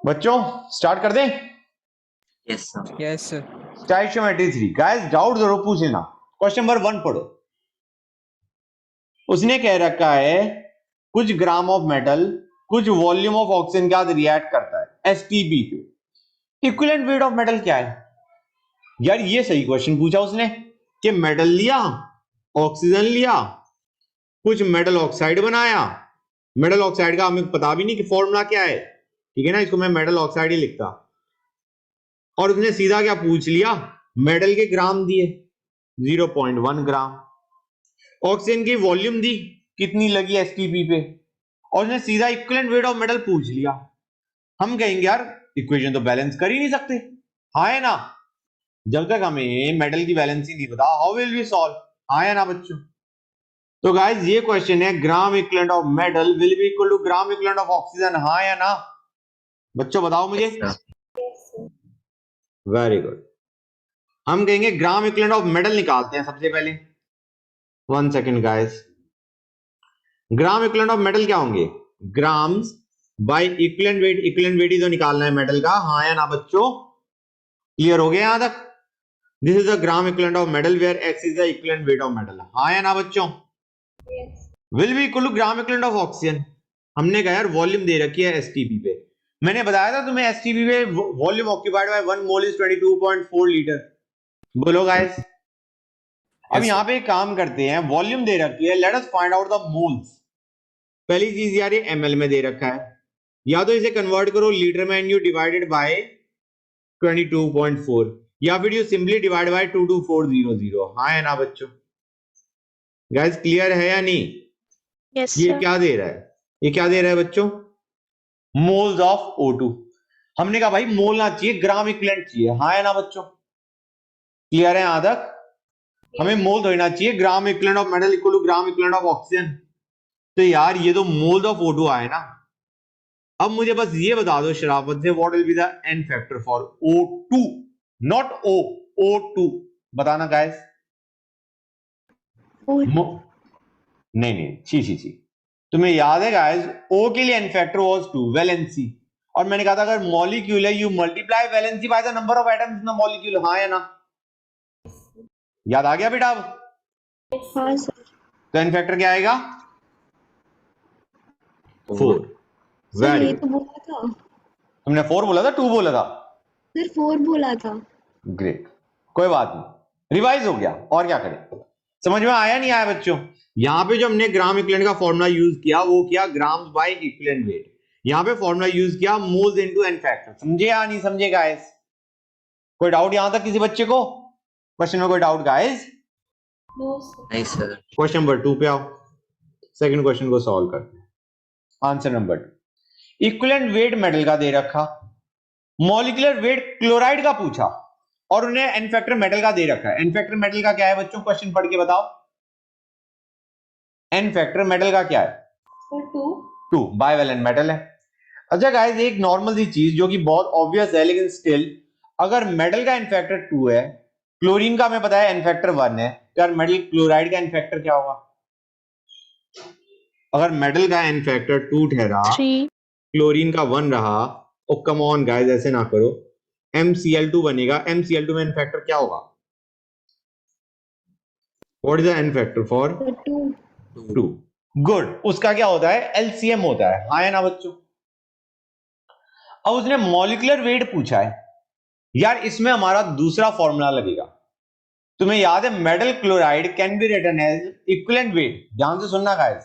बच्चों स्टार्ट कर दें? Yes sir. Yes sir. Stoichiometry 3 guys doubt जरूर पूछ लेना। क्वेश्चन नंबर 1 पढ़ो। उसने कह रखा है कुछ ग्राम ऑफ मेटल कुछ वॉल्यूम ऑफ ऑक्सीजन के साथ रिएक्ट करता है एसटीपी पे। इक्विवेलेंट वेट ऑफ मेटल क्या है? यार ये सही क्वेश्चन पूछा उसने कि मेटल लिया, ऑक्सीजन लिया, कुछ मेटल ऑक्साइड बनाया। मेटल ऑक्साइड का हमें पता भी नहीं कि फॉर्मूला क्या है, ठीक है ना, इसको मैं मेटल ऑक्साइड ही लिखता। और उसने सीधा क्या पूछ लिया, मेटल के ग्राम दिए 0.1 ग्राम, ऑक्सीजन की वॉल्यूम दी कितनी लगी एसटीपी पे, और उसने सीधा इक्विवेलेंट वेट ऑफ मेटल पूछ लिया। हम कहेंगे यार इक्वेशन तो बैलेंस कर ही नहीं सकते, हाँ है ना। जब तक हमें मेटल की वैलेंसी नहीं पता हाउ विल वी सॉल्व, हाँ है ना बच्चों। तो गाइस ये क्वेश्चन है gram equivalent of metal will be equal to gram equivalent of oxygen, हाँ या ना बच्चों बताओ मुझे। Very good. हम कहेंगे ग्राम इक्विवेलेंट ऑफ मेटल निकालते हैं सबसे पहले। 1 second guys. Gram equivalent of metal क्या होंगे, grams by equivalent weight. Equivalent weight ही तो निकालना है मेटल का, हाँ या ना बच्चों। क्लियर हो गया यहां तक? This is the gram equivalent of metal where x is the equivalent weight of metal, हाँ या ना बच्चों। Will be equal to gram equivalent of oxygen. हमने कहा यार वॉल्यूम दे रखी है एसटीपी पे, मैंने बताया था तुम्हें एसटीपी पे volume occupied by 1 mole is 22.4 litre. बोलो गाइस। अब यहां पे एक काम करते हैं, वॉल्यूम दे रखी है, let us find out the moles. पहली चीज यार ये एमएल में दे रखा है, या तो इसे कन्वर्ट करो लीटर में एंड यू डिवाइडेड बाय 22.4, या फिर यू सिंपली डिवाइड बाय 22400, हाँ है ना बच्चों। गाइस क्लियर है या नहीं? यस ये सर। क्या दे रहा है, ये क्या दे रहा है बच्चों, मोल्स ऑफ O2। हमने कहा भाई मोल ना चाहिए, ग्राम इक्विवेलेंट चाहिए, हाँ है ना बच्चों। क्लियर है यहां तक? हमें मोल धोना चाहिए, gram equivalent of metal equal to gram equivalent of oxygen. तो यार ये तो मोल्स ऑफ O2 आए ना। अब मुझे बस ये बता दो शराफत से, what will be the N factor for O2, not O, O2 बताना गाइस। नहीं नहीं छी छी छी, तुम्हें याद है गाइस O के लिए एन फैक्टर वाज 2 वैलेंसी, और मैंने कहा था अगर मॉलिक्यूल है you multiply valency by the number of atoms in the molecule, हाँ या ना। याद आ गया बेटा? अब हाँ सर। तो एन फैक्टर क्या आएगा 4। सर ये तो बोला था, तुमने 4 बोला था 2 बोला था? सर 4 बोला था। ग्रेट, कोई बात नहीं, रिवाइज हो गया, और क्या करें। समझ में आया नहीं आया बच्चों? यहां पे जो हमने ग्राम इक्विवेलेंट का फॉर्मूला यूज किया वो किया ग्राम्स बाय इक्विवेलेंट वेट, यहां पे फॉर्मूला यूज किया मोल्स इनटू एन फैक्टर। समझे या नहीं समझे गाइस? कोई डाउट यहां तक किसी बच्चे को? क्वेश्चन में कोई डाउट गाइस? नहीं सर। क्वेश्चन नंबर 2 पे आओ, सेकंड क्वेश्चन को सॉल्व करते हैं। Answer number 2, equivalent weight metal का दे रखा, मॉलिक्यूलर वेट क्लोराइड का पूछा, और उन्हें एन फैक्टर मेटल का दे रखा है। एन फैक्टर मेटल का क्या है बच्चों, क्वेश्चन पढ़ के बताओ। एन फैक्टर मेटल का क्या है? 2 बाइवेलेंट मेटल है। अच्छा गाइस एक नॉर्मल सी चीज जो कि बहुत ऑब्वियस है, लेकिन स्टिल अगर मेटल का एन फैक्टर 2 है, क्लोरीन का हमें पता है एन फैक्टर 1 है, तो यार मेटल क्लोराइड का एन फैक्टर क्या होगा? अगर मेटल का एन फैक्टर 2 ठहरा, 3। क्लोरीन का 1 रहा, ओ कम ऑन गाइस ऐसे ना करो, MCl2 बनेगा। MCl2 में एन फैक्टर क्या होगा? What is the N factor for 2? Good, उसका क्या होता है LCM होता है, हाँ है ना बच्चों। अब उसने मॉलिक्यूलर वेट पूछा है, यार इसमें हमारा दूसरा फॉर्मूला लगेगा। तुम्हें याद है metal chloride can be written as equivalent weight, ध्यान से सुनना guys,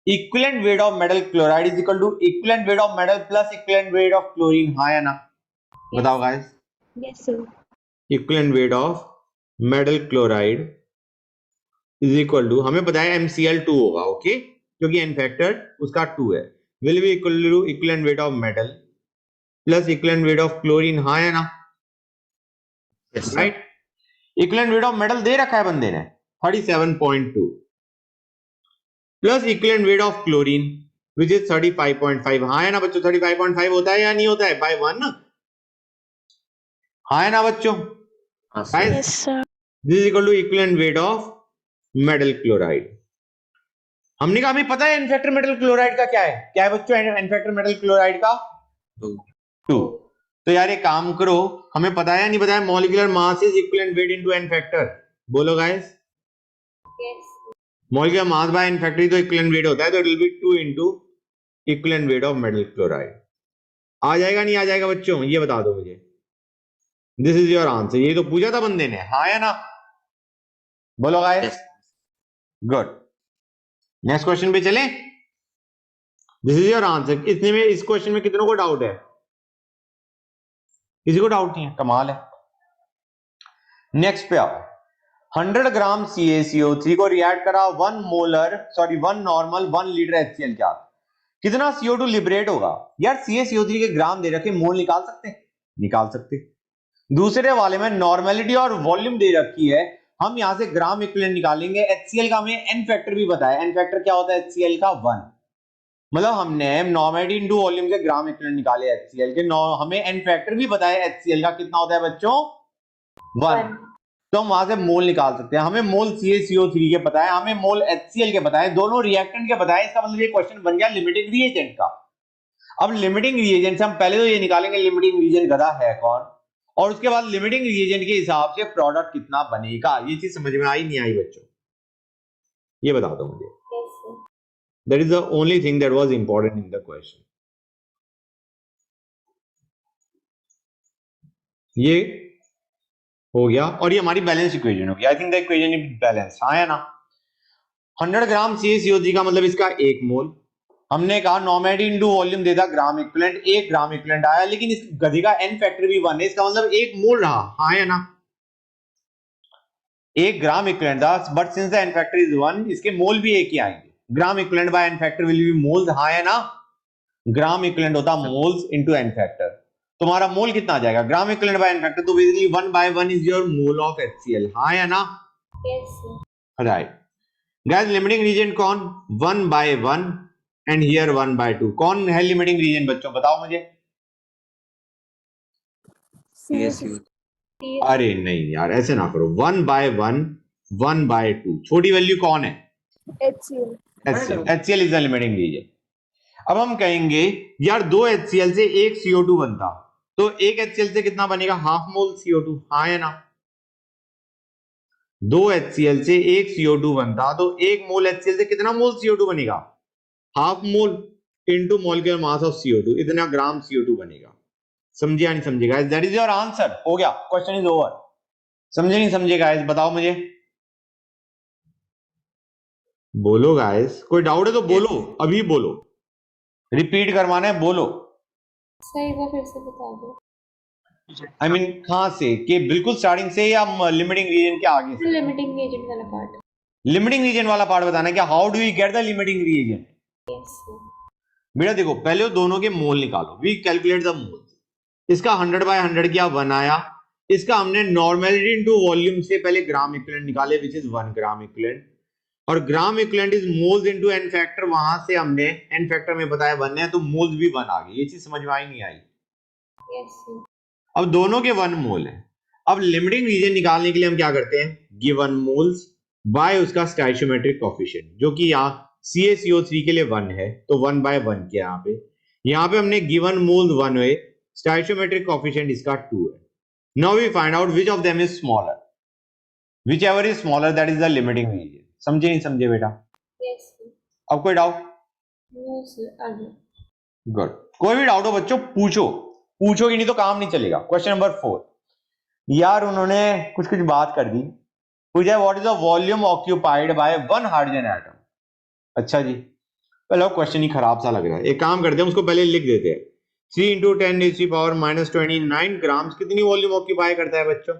equivalent weight of metal chloride is equal to equivalent weight of metal plus equivalent weight of chlorine, हाँ या ना बताओ guys. Yes sir. Equivalent weight of metal chloride is equal to, हमें पता है MCl2 होगा, ओके, क्योंकि N factor उसका 2 है, will be equal to equivalent weight of metal plus equivalent weight of chlorine, हाँ है ना, right. Equivalent weight of metal दे रखा है बंदे ने 37.2 plus equivalent weight of chlorine which is 35.5, हाँ है ना बच्चों। 35.5 होता है या नहीं होता है बाय 1, हाँ है ना बच्चों। Yes sir. This is equal to equivalent weight of metal chloride. हमने कहा हमें पता है एन फैक्टर मेटल क्लोराइड का क्या है, क्या है बच्चों एन फैक्टर मेटल क्लोराइड का 2। तो यार एक काम करो, हमें पता है या नहीं पता है, molecular mass is equivalent weight into n factor. बोलो guys, molecular mass by n factor तो इक्विवेलेंट वेट होता है, तो it will be 2 into equivalent weight of metal chloride. आ जाएगा नहीं आ जाएगा बच्चों, ये बता दो मुझे। This is your answer. ये तो पूछा था बंदे ने, हाँ या ना? बोलो guys. Yes. Good. Next question पे चले। This is your answer. इसने में इस क्वेश्चन में कितनों को डाउट है? किसी को डाउट नहीं है? कमाल है। नेक्स्ट पे आओ। 100 ग्राम CaCO3 को रिएक्ट करा 1 नॉर्मल 1 लीटर HCl क्या, कितना CO2 लिबरेट होगा? यार CaCO3 के ग्राम दे रखे, मोल निकाल सकते हैं? निकाल सकते। दूसरे वाले में नॉर्मेलिटी और वॉल्यूम दे रखी है, हम यहां से ग्राम इक्विवेलेंट निकालेंगे। HCl का हमें एन फैक्टर भी पता है। एन फैक्टर क्या होता है HCl का? 1। मतलब हमने नॉर्मेलिटी इंटू वॉल्यूम से ग्राम इक्विवेलेंट निकाले HCl के। हमें एन फैक्टर भी पता है HCl का कितना होता है बच्चों? 1। तो हम वहां से मोल निकाल सकते हैं। हमें मोल CaCO3 के पता है, हमें मोल HCl के पता है, दोनों रिएक्टेंट के पता है। इसका मतलब ये क्वेश्चन बन गया लिमिटिंग रिएजेंट का। अब लिमिटिंग रिएजेंट से हम पहले तो ये निकालेंगे लिमिटिंग रिएजेंट गधा है कौन, और उसके बाद लिमिटिंग रिएजेंट के हिसाब से प्रोडक्ट कितना बनेगा। ये चीज समझ में आई नहीं आई बच्चों? ये बता दो मुझे। That is the only thing that was important in the question. ये हो गया, और ये हमारी बैलेंस इक्वेशन होगी। I think the equation is balance, हाँ या ना? 100 ग्राम CaCO3 का मतलब इसका 1 मोल। हमने कहा नॉर्मेलिटी इंटू वॉल्यूम देता ग्राम इक्विवेलेंट, 1 ग्राम इक्विवेलेंट आया, लेकिन इस गधे का एन फैक्टर भी 1 है, इसका मतलब 1 मोल रहा, हाँ या ना? 1 ग्राम इक्विवेलेंट था, but since the N factor is 1, इसके मोल भी एक ही आएंगे। Gram equivalent by n factor will be moles, हाँ या ना? ग्राम इक्विवेलेंट होता मोल्स इनटू एन फैक्टर। तुम्हारा मोल कितना आ जाएगा? Gram equivalent by n factor, तो basically 1/1 is your mole of HCl, हाँ या ना? राइट। गाइस लिमिटिंग रीजन कौन? 1/1 एंड हियर 1/2। कौन है लिमिटिंग रीजन बच्चों, बताओ मुझे। CaCO3. अरे नहीं यार, ऐसे ना करो। 1/1 1/2, छोटी वैल्यू कौन है? HCl is the limiting reagent. अब हम कहेंगे यार 2 HCl से 1 CO2 बनता, तो 1 HCl से कितना बनेगा? हाफ मोल CO2, हाँ या ना? 2 HCl से 1 CO2 बनता, तो 1 मोल HCl से कितना मोल CO2 बनेगा? Half mole into molecular mass of CO2, इतना ग्राम CO2 बनेगा। समझे या नहीं समझे guys? That is your answer. हो गया, क्वेश्चन इज ओवर। समझे नहीं समझे गाइस? बताओ मुझे। बोलो गाइस, कोई डाउट है तो बोलो, अभी बोलो। रिपीट करवाना है, बोलो। सही बात, फिर से बता दो। आई मीन कहां से, कि बिल्कुल स्टार्टिंग से या लिमिटिंग रीजन के आगे से? लिमिटिंग रिएजेंट वाला पार्ट। लिमिटिंग रीजन वाला पार्ट बताना है क्या? How do we get the limiting reagent? Yes बेटा देखो, पहले दोनों के मोल निकालो। We calculate the mole. इसका 100/100 किया, 1 आया। इसका हमने नॉर्मेलिटी इनटू वॉल्यूम से पहले ग्राम इक्विवेलेंट निकाले, विच इज 1 ग्राम इक्विवेलेंट, और gram equivalent is moles into n factor, वहां से हमने एन फैक्टर में बताया 1 है, तो मोल्स भी 1 आ गए। ये चीज समझ में आई नहीं आई? यस। अब दोनों के 1 मोल है। अब लिमिटिंग रीजन निकालने के लिए हम क्या करते हैं? गिवन मोल्स बाय उसका स्टोइचियोमेट्रिक कोएफिशिएंट, जो कि यहाँ CaCO3 के लिए 1 है, तो 1/1 किया यहाँ पे हमने गिवन मोल्स 1 है, स्टोइचियोमेट्रिक कोएफिशिएंट इसका 2 है। Now we find out which of them is smaller. Whichever is smaller that is the limiting reagent. समझे नहीं समझे बेटा? यस। अब कोई डाउट? नो सर, आगे। गुड। कोई भी डाउट हो बच्चों पूछो, पूछोगे नहीं तो काम नहीं चलेगा। Question number 4। यार उन्होंने कुछ कुछ बात कर दी। पूछा है what is the volume occupied by 1 hydrogen atom. अच्छा जी, पहले क्वेश्चन ही खराब सा लग रहा है। एक काम करते हैं, उसको पहले लिख देते हैं। 3 × 10⁻⁻29 ग्राम कितनी वॉल्यूम ऑक्यूपाई करता है बच्चों?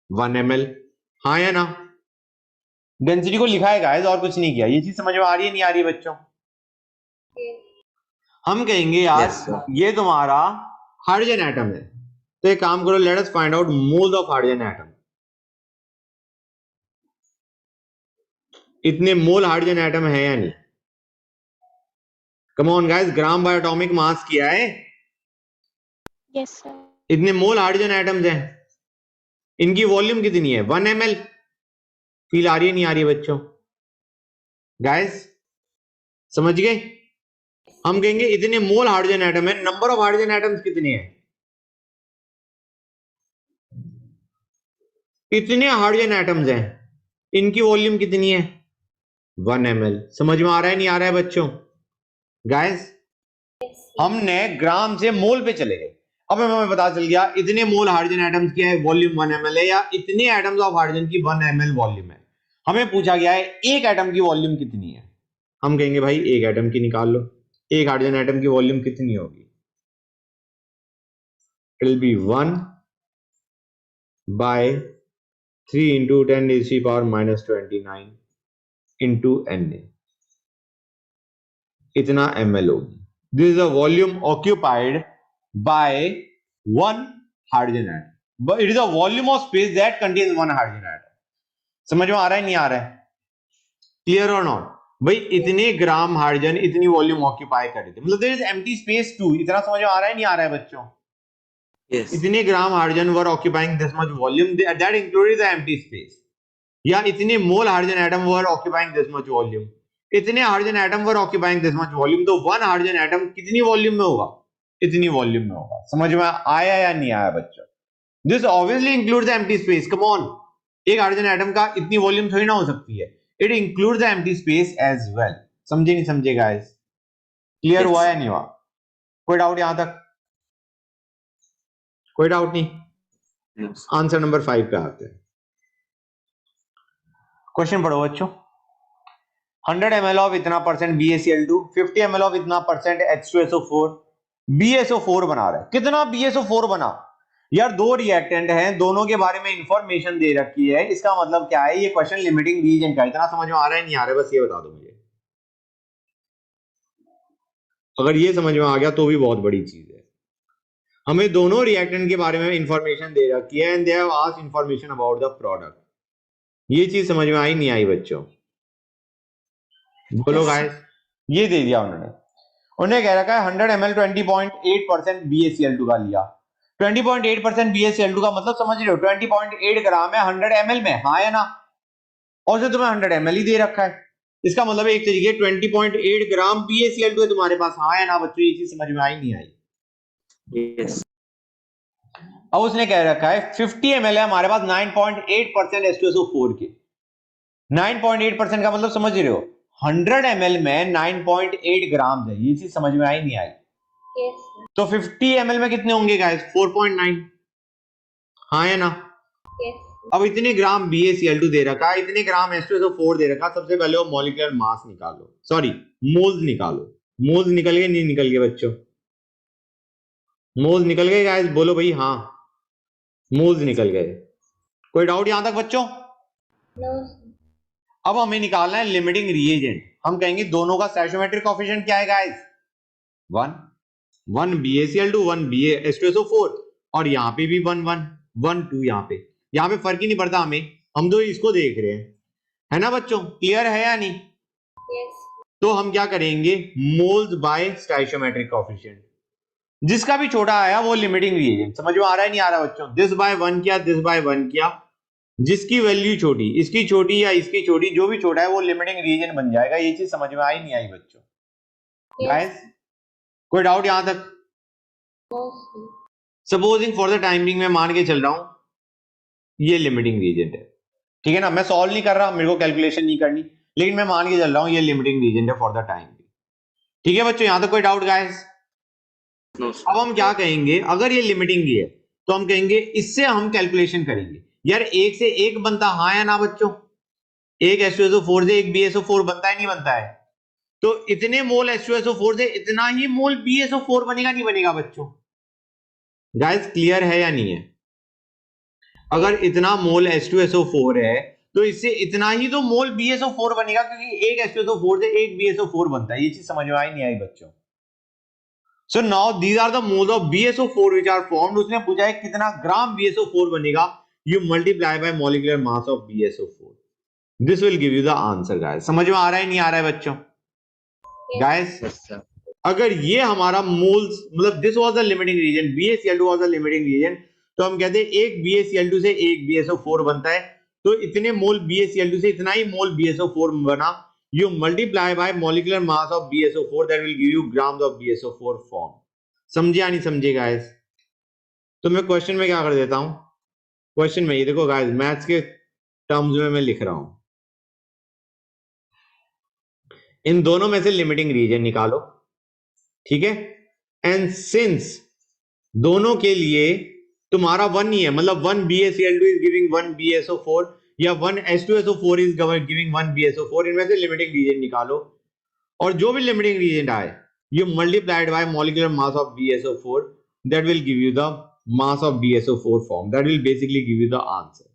1 ml, हाँ या ना? डेंसिटी को लिखा है गाइस, और कुछ नहीं किया। ये चीज समझ में आ रही है नहीं आ रही है बच्चों? हम कहेंगे यार Yes, sir. ये तुम्हारा हाइड्रोजन एटम है, तो एक काम करो, let us find out moles of hydrogen atom. इतने मोल हाइड्रोजन एटम है या नहीं? Come on guys, gram bye atomic mass किया है। Yes sir. इतने मोल हाइड्रोजन एटम्स हैं। इनकी वॉल्यूम कितनी है? 1 ml। फील आ रही है नहीं आ रही है बच्चों? गाइस समझ गए? हम कहेंगे इतने मोल हाइड्रोजन एटम है, नंबर ऑफ हाइड्रोजन एटम्स कितने हैं? इतने हाइड्रोजन एटम्स हैं, इनकी वॉल्यूम कितनी है? 1 ml। समझ में आ रहा है नहीं आ रहा है बच्चों? गाइस हमने ग्राम से मोल पे चले गए। अब हमें पता चल गया इतने मोल हाइड्रोजन एटम्स की है, वॉल्यूम 1 ml है, या इतने एटम्स ऑफ हाइड्रोजन की 1 ml वॉल्यूम है। हमें पूछा गया है एक एटम की वॉल्यूम कितनी है। हम कहेंगे भाई एक एटम की निकाल लो। एक हाइड्रोजन एटम की वॉल्यूम कितनी होगी? It will B 1 by 3 into 10 raised to the power minus 29 into Na, इतना ml होगी। This is the volume occupied by one hydrogen atom, but it is the volume of space that contains one hydrogen atom. समझ में आ रहा है नहीं आ रहा है? क्लियर और नॉट? भाई इतने ग्राम हाइड्रोजन इतनी वॉल्यूम ऑक्यूपाई कर रहे थे, मतलब there is empty space too. इतना समझ में आ रहा है नहीं आ रहा है बच्चों? Yes. इतने gram hydrogen were occupying this much volume, that included the empty space. या इतने mole hydrogen atom were occupying this much volume, इतने hydrogen atom were occupying this much volume. तो वन हाइड्रोजन एटम कितनी volume में होगा? इतनी volume में होगा। समझ में आया या नहीं आया बच्चों? This obviously includes the empty space. Come on, एक हाइड्रोजन एटम का इतनी वॉल्यूम थोड़ी ना हो सकती है। It includes the empty space as well. समझे नहीं समझे गाइस? क्लियर हुआ या नहीं हुआ? कोई डाउट यहां तक? कोई डाउट नहीं? Yes. आंसर नंबर 5 पे आते हैं। क्वेश्चन पढ़ो बच्चों। 100 ml ऑफ इतना परसेंट BaCl2, 50 ml ऑफ इतना परसेंट H2SO4, BSO4 बना रहा है। कितना BSO4 बना? यार दो रिएक्टेंट हैं, दोनों के बारे में इंफॉर्मेशन दे रखी है। इसका मतलब क्या है? ये क्वेश्चन लिमिटिंग रीजन का। इतना समझ में आ रहा है नहीं आ रहा है? बस ये बता दो मुझे। अगर ये समझ में आ गया तो भी बहुत बड़ी चीज है। हमें दोनों रिएक्टेंट के बारे में इंफॉर्मेशन दे रखी है and they have asked information about the product. ये चीज समझ में आई नहीं आई बच्चों? बोलो Yes. गाइस। ये दे दिया उन्होंने। उन्हें कह रखा है 100 ml 20.8% BaCl2 का लिया। 20.8% BaCl2 का मतलब समझ रहे हो? 20.8 ग्राम है 100 ml में, हाँ या ना? और जो तुम्हें 100 ml ही दे रखा है, इसका मतलब एक तरीके 20.8 ग्राम BaCl2 है तुम्हारे पास, हाँ या ना बच्चों? ये चीज समझ में आई नहीं आई? Yes. अब उसने कह रखा है 50 ml है हमारे पास 9.8% H2SO4 के। 9.8% का मतलब समझ रहे हो? 100 ml में 9.8 ग्राम है। ये चीज समझ में आई नहीं आई? Yes, sir. तो 50 ml में कितने होंगे गाइस? 4.9, हाँ या ना? Yes, sir. अब इतने ग्राम BaCl2 दे रखा है, इतने ग्राम H2SO4 दे रखा। सबसे पहले वो मॉलिक्यूलर मास निकालो, सॉरी मोल्स निकालो। मोल्स निकल गए नहीं निकल गए बच्चों? मोल्स निकल गए गाइस? बोलो भाई हाँ, मोल्स निकल गए। कोई डाउट यहां तक बच्चों? No, sir. अब हमें निकालना है लिमिटिंग रिएजेंट। हम कहेंगे दोनों का स्टोइचोमेट्रिक कोएफिशिएंट क्या है गाइस? 1 1 BaCl2 1 H2SO4, और यहां पे भी 1 1 1 2। यहां पे फर्क ही नहीं पड़ता हमें, हम तो इसको देख रहे हैं, है ना बच्चों? क्लियर है या नहीं? Yes, तो हम क्या करेंगे? Moles by stoichiometric coefficient. जिसका भी छोटा आया वो लिमिटिंग रिएजेंट। समझ में आ रहा है नहीं आ रहा बच्चों? दिस बाय 1 किया, दिस बाय 1 किया, जिसकी वैल्यू छोटी, इसकी छोटी या इसकी छोटी, जो भी छोटा है वो लिमिटिंग रीजन बन जाएगा। ये चीज समझ में आई नहीं आई बच्चों? yes. गाइस कोई डाउट यहां तक? No, sir. Supposing for the time being मैं मान के चल रहा हूं ये लिमिटिंग रीजन है, ठीक है ना? मैं सॉल्व नहीं कर रहा, मेरे को कैलकुलेशन नहीं करनी, लेकिन मैं मान के चल रहा हूं ये लिमिटिंग रीजन है फॉर द टाइम बिंग। ठीक है बच्चों, यहां तक कोई डाउट गाइस? No, sir. अब हम क्या कहेंगे? अगर ये लिमिटिंग है तो हम कहेंगे इससे हम कैलकुलेशन करेंगे। यार एक से एक बनता, हाँ या ना बच्चों? एक H2SO4 से एक BSO4 बनता है नहीं बनता है? तो इतने मोल H2SO4 से इतना ही मोल BSO4 बनेगा नहीं बनेगा बच्चों? गाइस क्लियर है या नहीं है? अगर इतना मोल H2SO4 है तो इससे इतना ही तो मोल BSO4 बनेगा, क्योंकि एक H2SO4 से एक BSO4 बनता है। ये चीज समझ में आई नहीं आई बच्चों? So now these are the moles of BSO4 which are formed. उसने पूछा है कितना ग्राम BSO4 बनेगा, you multiply by molecular mass of BSO4, this will give you the answer. Guys समझ में आ रहा है नहीं आ रहा है बच्चों? Guys Yes, sir. अगर ये हमारा मोल्स, मतलब this was the limiting reagent, BaCl2 was the limiting reagent, तो हम कहते हैं एक BaCl2 से एक BSO4 बनता है, तो इतने मोल BaCl2 से इतना ही मोल BSO4 बना। You multiply by molecular mass of BSO4, that will give you grams of BSO4 form. समझे या नहीं समझे गाइस? तो मैं क्वेश्चन में क्या कर देता हूं, क्वेश्चन में ये देखो गाइस, मैथ्स के टर्म्स में मैं लिख रहा हूं, इन दोनों में से लिमिटिंग रीजन निकालो, ठीक है। एंड सिंस दोनों के लिए तुम्हारा वन ही है, मतलब 1 BaCl2 इज गिविंग 1 BaSO4 या 1 H2SO4 इज गिविंग 1 BaSO4, इनमें से लिमिटिंग रीजन निकालो, और जो भी लिमिटिंग रीजन आए you multiplied by molecular mass of BaSO4, that will give you the mass of BaSO4 form, that will basically give you the answer।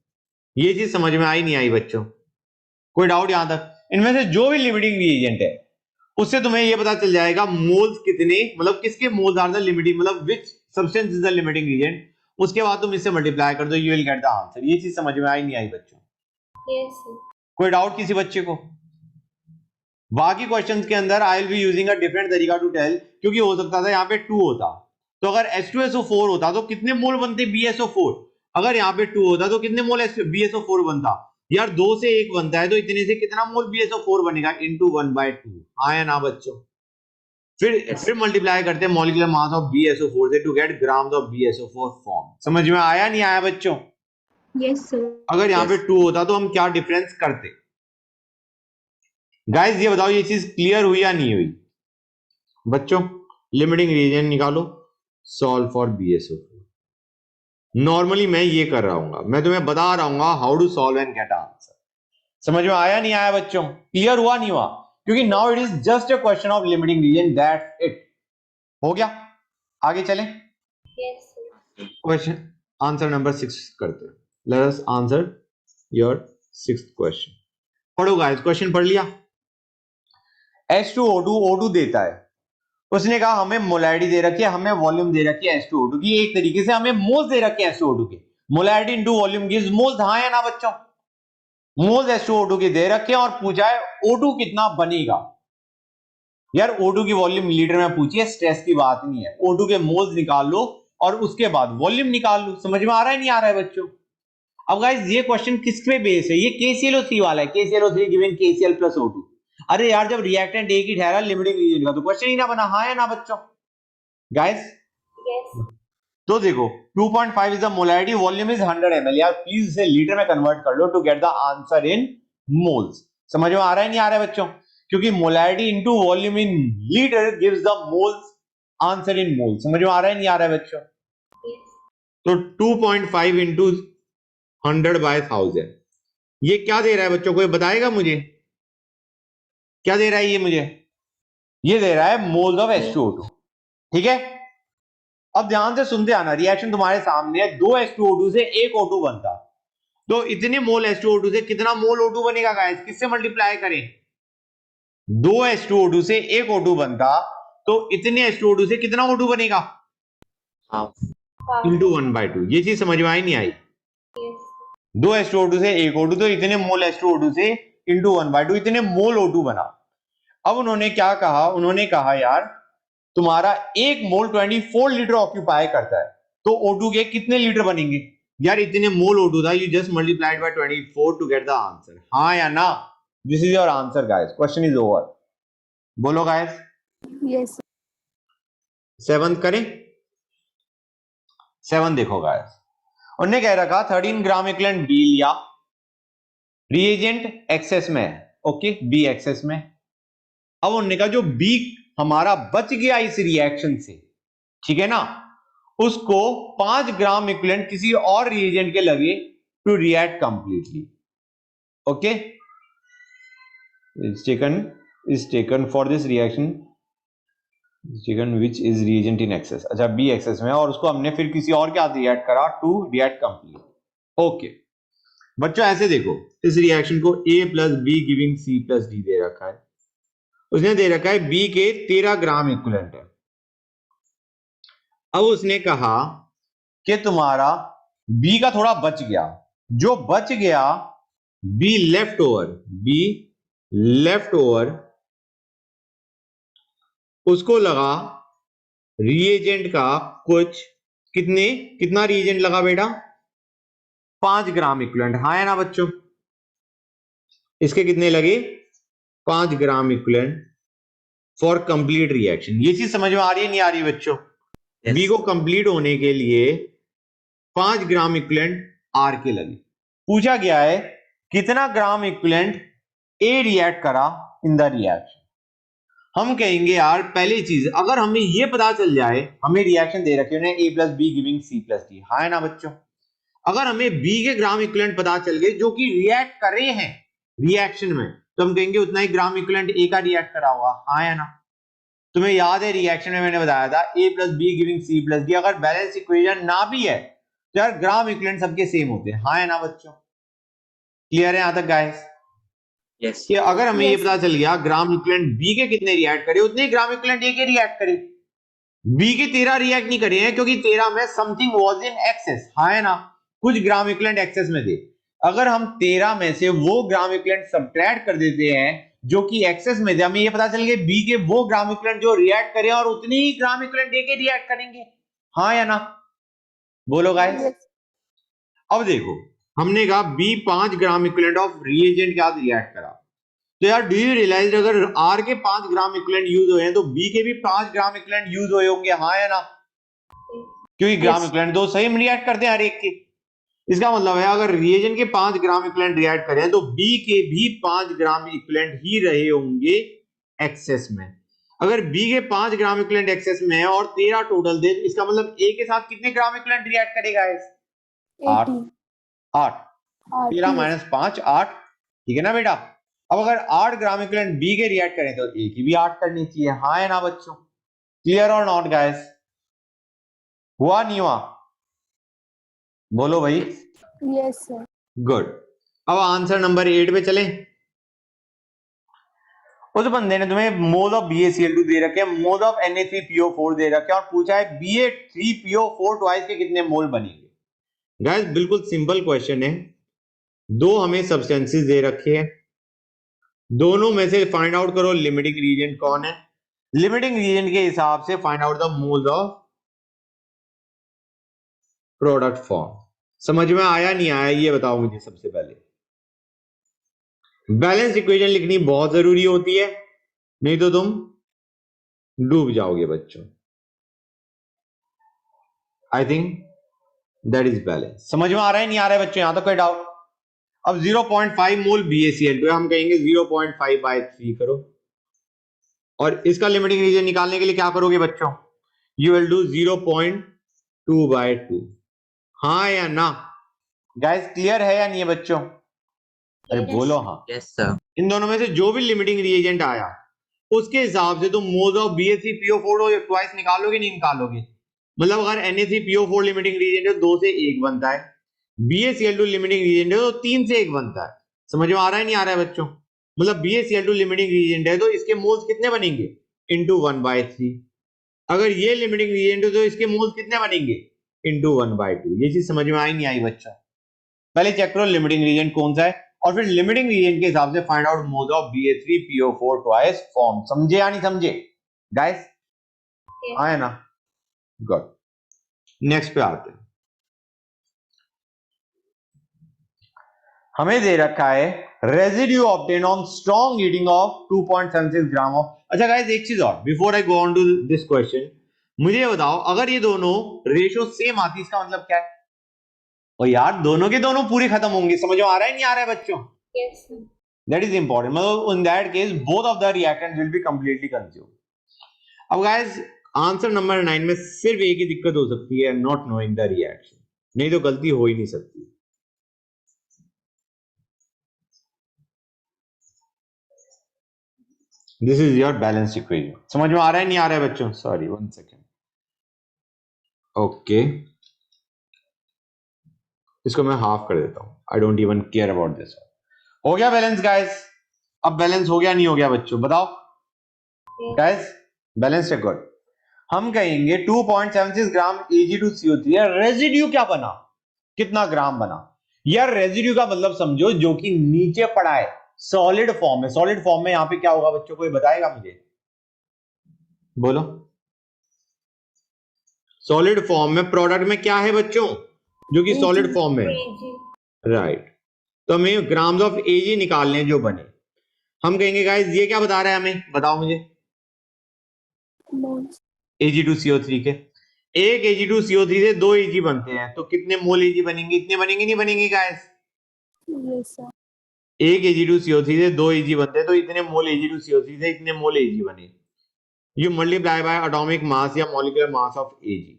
ये चीज समझ में आई नहीं आई बच्चों? कोई डाउट यहां तक? इनमें से जो भी लिमिटिंग रिएजेंट है उससे तुम्हें ये पता चल जाएगा मोल्स कितने, मतलब किसके मोल्स आर द लिमिटिंग, मतलब which substance is the limiting reagent, उसके बाद तुम इससे मल्टीप्लाई कर दो, you will gate the answer. ये चीज समझ में आई नहीं आई बच्चों? Yes, sir. कोई डाउट किसी बच्चे को? बाकी क्वेश्चंस के अंदर I will be using a different तरीका टू टेल, क्योंकि हो सकता था यहाँ पे 2 होता, तो अगर H2SO4 होता तो कितने मोल बनते BaSO4, अगर यहाँ पे 2 होता तो कितने मोल BaSO4 बनता यार, 2 से 1 बनता है, तो इतने से कितना मोल BaSO4 बनेगा, इनटू 1/2। हाँ या ना बच्चों? फिर मल्टीप्लाई करते हैं मॉलिक्यूलर मास ऑफ BaSO4 से to get grams of BaSO4 form. समझ में आया नहीं आया बच्चों? Yes sir. अगर यहाँ पे Yes. 2 होता तो हम क्या डिफरेंस करते? गाइस ये बताओ, ये चीज क्लियर हुई या नहीं हुई बच्चों? लिमिटिंग रीजन निकालो, सॉल्व फॉर BaSO4। नॉर्मली मैं ये कर रहा हूँ, मैं तुम्हें बता रहा हूँ how to solve and get answer. समझ में आया नहीं आया बच्चों? क्लियर हुआ नहीं हुआ? क्योंकि now it is just a question of limiting reagent, that's it. हो गया? आगे चलें। Yes, sir. Question answer number 6 करते हैं। Let us answer your 6th question. पढ़ो गाइस, क्वेश्चन पढ़ लिया? H2O2 O2 देता है, उसने कहा हमें मोलैरिटी दे रखी है, हमें वॉल्यूम दे रखी है H2O2 की, एक तरीके से हमें मोल्स दे रखे हैं H2O2 के। Molarity into volume gives moles, हाँ या ना बच्चों? मोल्स H2O2 के दे रखे हैं और पूछा है O2 कितना बनेगा। यार O2 की वॉल्यूम लीटर में पूछी है, स्ट्रेस की बात नहीं है। O2 के मोल्स निकाल लो और उसके बाद वॉल्यूम निकाल लो। समझ में आ रहा है नहीं आ रहा है बच्चों? अब गाइस ये क्वेश्चन किस पे बेस है? ये KClO3 वाला है, KClO3 given KCl plus O2। अरे यार जब रिएक्टेंट एक ही ठहरा लिमिटिंग रीजन का, तो क्वेश्चन ही ना बना, हाँ या ना बच्चों? Guys Yes. तो देखो 2.5 is the molarity, volume is 100 ml। यार प्लीज इसे लीटर में कन्वर्ट कर लो to get the answer in moles. समझ में आ रहा है नहीं आ रहा है बच्चों? क्योंकि molarity into volume in litre gives the moles answer in moles. समझ में आ रहा है नहीं आ रहा है बच्चों? Yes. तो 2.5 इंटू 100/1000 ये क्या दे रहा है बच्चों? कोई बताएगा मुझे क्या दे रहा है ये मुझे? ये दे रहा है मोल्स ऑफ H2O2। ठीक है, अब ध्यान से सुनते आना, रिएक्शन तुम्हारे सामने है, 2 H2O2 से 1 O2 बनता, तो इतने मोल H2O2 से कितना मोल O2 बनेगा गाइस? किससे मल्टीप्लाई करें? 2 H2O2 से 1 O2 बनता, तो इतने H2O2 से कितना O2 बनेगा? Half. Half. इंटू 1/2। ये चीज समझ में आई नहीं आई? Yes. 2 H2O2 से 1 O2, तो इतने मोल H2O2 से इंटू 1/2, इतने मोल O2 बना। अब उन्होंने क्या कहा? उन्होंने कहा यार तुम्हारा एक मोल 24 लीटर ऑक्यूपाई करता है, तो O2 के कितने लीटर बनेंगे? यार इतने मोल O2 था, you just multiplied by 24 to get the answer. हाँ या ना? This is your answer guys, question is over. बोलो गाइस। यस। 7th करें? 7 देखो गाइस, उन्होंने कह रखा 13 ग्राम इक्विवेलेंट बी लिया, रिएजेंट एक्सेस में है, ओके, बी एक्सेस में। अब उन्होंने कहा जो बी हमारा बच गया इस रिएक्शन से, ठीक है ना, उसको 5 ग्राम इक्विवेलेंट किसी और रिएजेंट के लगे to react completely, okay. Is taken for this reaction which is reagent in excess. अच्छा बी एक्सेस में, और उसको हमने फिर किसी और क्या रिएक्ट करा टू रिएक्ट कंप्लीट, ओके। बच्चों ऐसे देखो, इस रिएक्शन को A plus B giving C plus D दे रखा है, उसने दे रखा है B के 13 ग्राम इक्विवेलेंट है। अब उसने कहा कि तुम्हारा B का थोड़ा बच गया, जो बच गया B लेफ्ट ओवर उसको लगा रिएजेंट का कुछ, कितना रिएजेंट लगा बेटा? 5 ग्राम इक्विवेलेंट। हाँ है ना बच्चों? इसके कितने लगे? 5 gram equivalent for complete reaction. ये चीज समझ में आ रही है नहीं आ रही बच्चों? Yes. बी को कंप्लीट होने के लिए 5 ग्राम इक्विवेलेंट आर के लगे। पूछा गया है कितना ग्राम इक्विवेलेंट ए रिएक्ट करा इन द रिएक्शन। हम कहेंगे यार पहली चीज, अगर हमें ये पता चल जाए, हमें रिएक्शन दे रखे उन्हें A plus B giving C plus D, हाँ है ना बच्चों। अगर हमें बी के ग्राम इक्विवेलेंट पता चल गए जो कि रिएक्ट करे हैं रिएक्शन में, तो हम कहेंगे उतना ही ग्राम इक्विवेलेंट ए का रिएक्ट करा होगा, हाँ है ना। तुम्हें याद है रिएक्शन में मैंने बताया था A plus B giving C plus D, अगर बैलेंस इक्वेशन ना भी है तो यार ग्राम इक्विवेलेंट सबके सेम होते हैं, हाँ है ना बच्चों। क्लियर है यहां तक गाइस? Yes. कि अगर हमें ये Yes. पता चल गया ग्राम इक्विवेलेंट बी के कितने रिएक्ट करे, उतने ही ग्राम इक्विवेलेंट ए के रिएक्ट करे। बी के 13 रिएक्ट नहीं करे हैं क्योंकि 13 में समथिंग वाज इन एक्सेस, हाँ है ना, कुछ ग्राम इक्विवेलेंट एक्सेस में थे। अगर हम 13 में से वो ग्राम इक्विवेलेंट सब्ट्रैक्ट कर देते हैं जो कि एक्सेस में थे, हमें ये पता चल गया बी के वो ग्राम इक्विवेलेंट जो रिएक्ट करे और उतने ही ग्राम इक्विवेलेंट ए के रिएक्ट करेंगे, हाँ या ना, बोलो गाइस। Yes. अब देखो हमने कहा B 5 gram equivalent of reagent के साथ रिएक्ट करा, तो यार डू यू रियलाइज अगर आर के 5 ग्राम इक्विवेलेंट यूज हुए हैं तो बी के भी 5 ग्राम इक्विवेलेंट यूज हुए होंगे, हाँ या ना, क्योंकि ग्राम इक्विवेलेंट दो सेम रिएक्ट करते हैं हर एक के। इसका मतलब है अगर रिएजेंट के 5 ग्राम इक्विवेलेंट रिएक्ट करें तो बी के भी 5 ग्राम इक्विवेलेंट ही रहे होंगे एक्सेस में। अगर बी के 5 ग्राम इक्विवेलेंट एक्सेस में है और 13 टोटल दे, इसका मतलब ए के साथ कितने ग्राम इक्विवेलेंट रिएक्ट करेगा? 8 8 13 माइनस 5 8, ठीक है ना बेटा। अब अगर 8 ग्राम इक्विवेलेंट बी के रिएक्ट करें तो ए की भी 8 करनी चाहिए, हाँ है ना बच्चों। क्लियर और नॉट गाइस? हुआ नहीं हुआ? बोलो भाई। Yes, sir. गुड। अब आंसर नंबर 8 पे चलें। उस बंदे ने तुम्हें मोल ऑफ BaCl2 दे रखे, मोल ऑफ Na3PO4 दे रखे और पूछा है Ba3PO4 ट्वाइस के कितने मोल बनेंगे। गाइस बिल्कुल सिंपल क्वेश्चन है, दो हमें सब्सटेंसेस दे रखे हैं, दोनों में से फाइंड आउट करो लिमिटिंग रीजेंट कौन है। लिमिटिंग रीजेंट के हिसाब से find out the moles of product form. समझ में आया नहीं आया ये बताओ मुझे सबसे पहले। बैलेंस इक्वेशन लिखनी बहुत जरूरी होती है, नहीं तो तुम डूब जाओगे बच्चों। I think that is balance. समझ में आ रहा है नहीं आ रहा है बच्चों? यहां तो कोई डाउट? अब 0.5 मोल BaCl2 हम कहेंगे 0.5/3 करो, और इसका लिमिटिंग रीजन निकालने के लिए क्या करोगे बच्चों? यू विल डू 0.2/2, हाँ या ना? गाइस क्लियर है या नहीं है बच्चों? अरे Yes. बोलो हाँ। Yes, sir. इन दोनों में से जो भी लिमिटिंग रिएजेंट आया उसके हिसाब से तुम मोल्स ऑफ BaCl2 ट्वाइस निकालोगे नहीं निकालोगे? मतलब अगर Na3PO4 लिमिटिंग रिएजेंट है तो 2 से 1 बनता है, BaCl2 लिमिटिंग रिएजेंट है तो 3 से 1 बनता है। समझ में आ रहा है नहीं आ रहा है बच्चों? मतलब BaCl2 लिमिटिंग रिएजेंट है तो इसके मोल्स कितने बनेंगे? इनटू 1/3। अगर ये लिमिटिंग रिएजेंट है तो इसके मोल्स कितने बनेंगे? इनटू 1/2। ये चीज समझ में आई नहीं आई बच्चों? पहले चेक करो लिमिटिंग रीजन कौन सा है और फिर लिमिटिंग रीजन के हिसाब से find out moles of Ba3PO4 twice form. समझे या नहीं समझे गाइस? Yes. आया ना? गुड। नेक्स्ट पे आते हैं। हमें दे रखा है residue obtain on strong heating of 2.76 gram of. अच्छा गाइस एक चीज और before I go on to this question, मुझे बताओ अगर ये दोनों रेशियो सेम आती इसका मतलब क्या है? और यार दोनों के दोनों पूरे खत्म होंगे। समझ में आ रहा है नहीं आ रहा है बच्चों? Yes, sir. That is important. मतलब in that case both of the reactants will be completely consumed. अब गाइस आंसर नंबर 9 में सिर्फ एक ही दिक्कत हो सकती है, नॉट नोइंग द रिएक्शन, नहीं तो गलती हो ही नहीं सकती। This is your balance equation. समझ में आ रहा है नहीं आ रहा है बच्चों? Sorry 1 second. ओके इसको मैं हाफ कर देता हूं, I don't even care about this. हो गया बैलेंस गाइस? अब बैलेंस हो गया नहीं हो गया बच्चों बताओ? गाइस बैलेंस है गुड। हम कहेंगे 2.76 ग्राम Ag2CO3 है, रेजिड्यू क्या बना, कितना ग्राम बना? यार रेजिड्यू का मतलब समझो जो कि नीचे पड़ा है, सॉलिड फॉर्म है। सॉलिड फॉर्म में यहां पे क्या होगा बच्चों, कोई बताएगा मुझे? बोलो। सॉलिड फॉर्म में प्रोडक्ट में क्या है बच्चों जो कि सॉलिड फॉर्म में? Ag. राइट। तो हमें ग्राम्स ऑफ Ag निकालने जो बने, हम कहेंगे गाइस ये क्या बता रहा है हमें, बताओ मुझे? Moles. Ag2CO3 के एक Ag2CO3 से 2 Ag बनते हैं, तो कितने मोल Ag बनेंगे? इतने बनेंगे नहीं बनेंगे गाइस? Yes, sir. एक Ag2CO3 से 2 Ag बनते हैं, तो इतने मोल Ag2CO3 से इतने मोल Ag बने। You multiply bye atomic mass या मॉलिक्यूलर मास ऑफ Ag।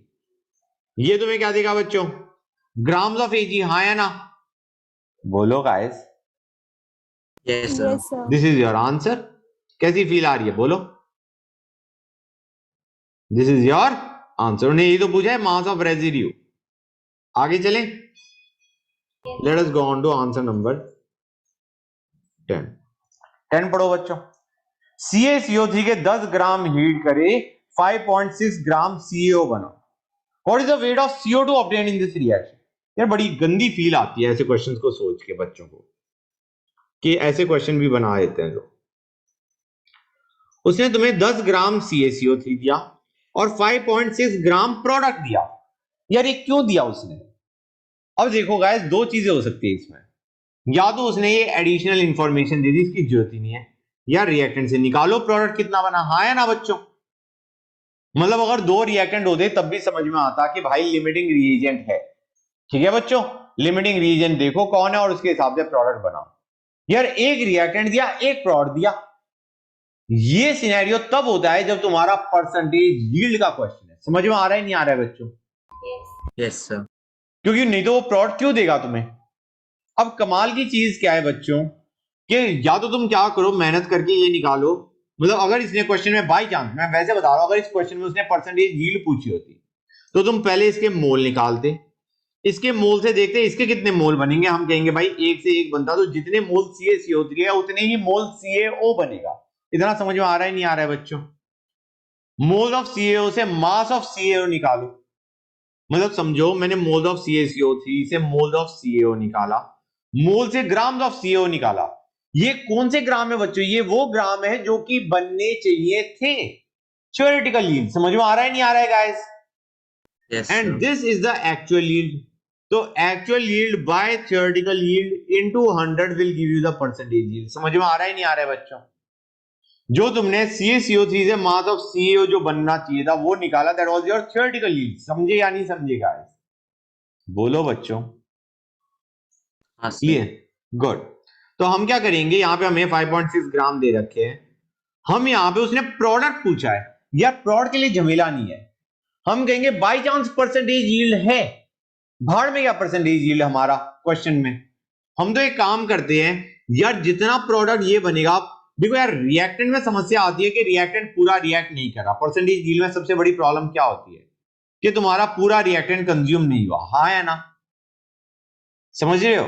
ये तुम्हें क्या देगा बच्चों? ग्राम्स ऑफ Ag, हाँ या ना? बोलो guys. Yes, sir. Yes, sir. This is your answer. कैसी फील आ रही है बोलो? This is your answer. उन्हें ये तो पूछा है मास ऑफ रेजिड्यू। आगे चलें, let us go on to answer number 10। 10 पढ़ो बच्चों। CaCO3 के 10 ग्राम हीट करे 5.6 ग्राम CaO बना। What is the weight of CO2 obtain in this reaction? यार बड़ी गंदी फील आती है ऐसे क्वेश्चंस को सोच के बच्चों को, कि ऐसे क्वेश्चन भी बना देते हैं लोग। उसने तुम्हें 10 ग्राम CaCO3 दिया और 5.6 ग्राम प्रोडक्ट दिया। यार ये क्यों दिया उसने? अब देखो गाइस, दो चीजें हो सकती है इसमें। या तो उसने ये एडिशनल इंफॉर्मेशन दे दी, इसकी जरूरत ही नहीं है, या रिएक्टेंट से निकालो प्रोडक्ट कितना बना, हाँ या ना बच्चों? मतलब अगर दो रिएक्टेंट होते तब भी समझ में आता कि भाई लिमिटिंग रिएजेंट है। ठीक है बच्चों, लिमिटिंग रिएजेंट देखो कौन है और उसके हिसाब से प्रोडक्ट बनाओ। यार एक रिएक्टेंट दिया, एक प्रोडक्ट दिया। ये सिनेरियो तब होता है जब तुम्हारा परसेंटेज यील्ड का क्वेश्चन है। समझ में आ रहा है नहीं आ रहा है बच्चों? Yes, sir. क्योंकि नहीं तो वो प्रोडक्ट क्यों देगा तुम्हें? अब कमाल की चीज क्या है बच्चों, कि या तो तुम क्या करो, मेहनत करके ये निकालो। मतलब अगर इसने क्वेश्चन में बाई चांस, मैं वैसे बता रहा हूं, अगर इस क्वेश्चन में उसने परसेंटेज यील्ड पूछी होती तो तुम पहले इसके मोल निकालते, इसके मोल से देखते इसके कितने मोल बनेंगे। हम कहेंगे भाई एक से एक बनता, तो जितने मोल CaCO3 है उतने ही मोल CaO बनेगा। इतना समझ में आ रहा है नहीं आ रहा है बच्चों? मोल ऑफ CaO से मास ऑफ CaO निकालो। मतलब समझो, मैंने मोल ऑफ CaCO3 से मोल ऑफ CaO निकाला, मोल से ग्राम ऑफ CaO निकाला। ये कौन से ग्राम है बच्चों? ये वो ग्राम है जो कि बनने चाहिए थे। थ्योरेटिकल यील्ड समझ में आ रहा है नहीं आ रहा है guys? Yes, and sir. This is the actual yield. तो actual yield by theoretical yield into 100 will give you the percentage yield. समझ में आ रहा है नहीं आ रहा है बच्चों? जो तुमने CaCO3 से मास ऑफ CaO जो बनना चाहिए था वो निकाला, that was your theoretical yield. समझे या नहीं समझे गाइस? बोलो बच्चों। हाँ, sir. क्लियर? गुड। तो हम क्या करेंगे, यहां पे हमें 5.6 ग्राम दे रखे हैं। हम यहां पे उसने प्रोडक्ट पूछा है, यार प्रोडक्ट के लिए झमेला नहीं है। हम कहेंगे बाई चांस परसेंटेज यील्ड है, भाड़ में क्या परसेंटेज यील्ड हमारा क्वेश्चन में। हम तो एक काम करते हैं यार, जितना प्रोडक्ट ये बनेगा। देखो यार, रिएक्टेंट में समस्या आती है कि रिएक्टेंट पूरा रिएक्ट नहीं कर रहा। परसेंटेज यील्ड में सबसे बड़ी प्रॉब्लम क्या होती है कि तुम्हारा पूरा रिएक्टेंट कंज्यूम नहीं हुआ, हाँ या ना? समझ रहे हो?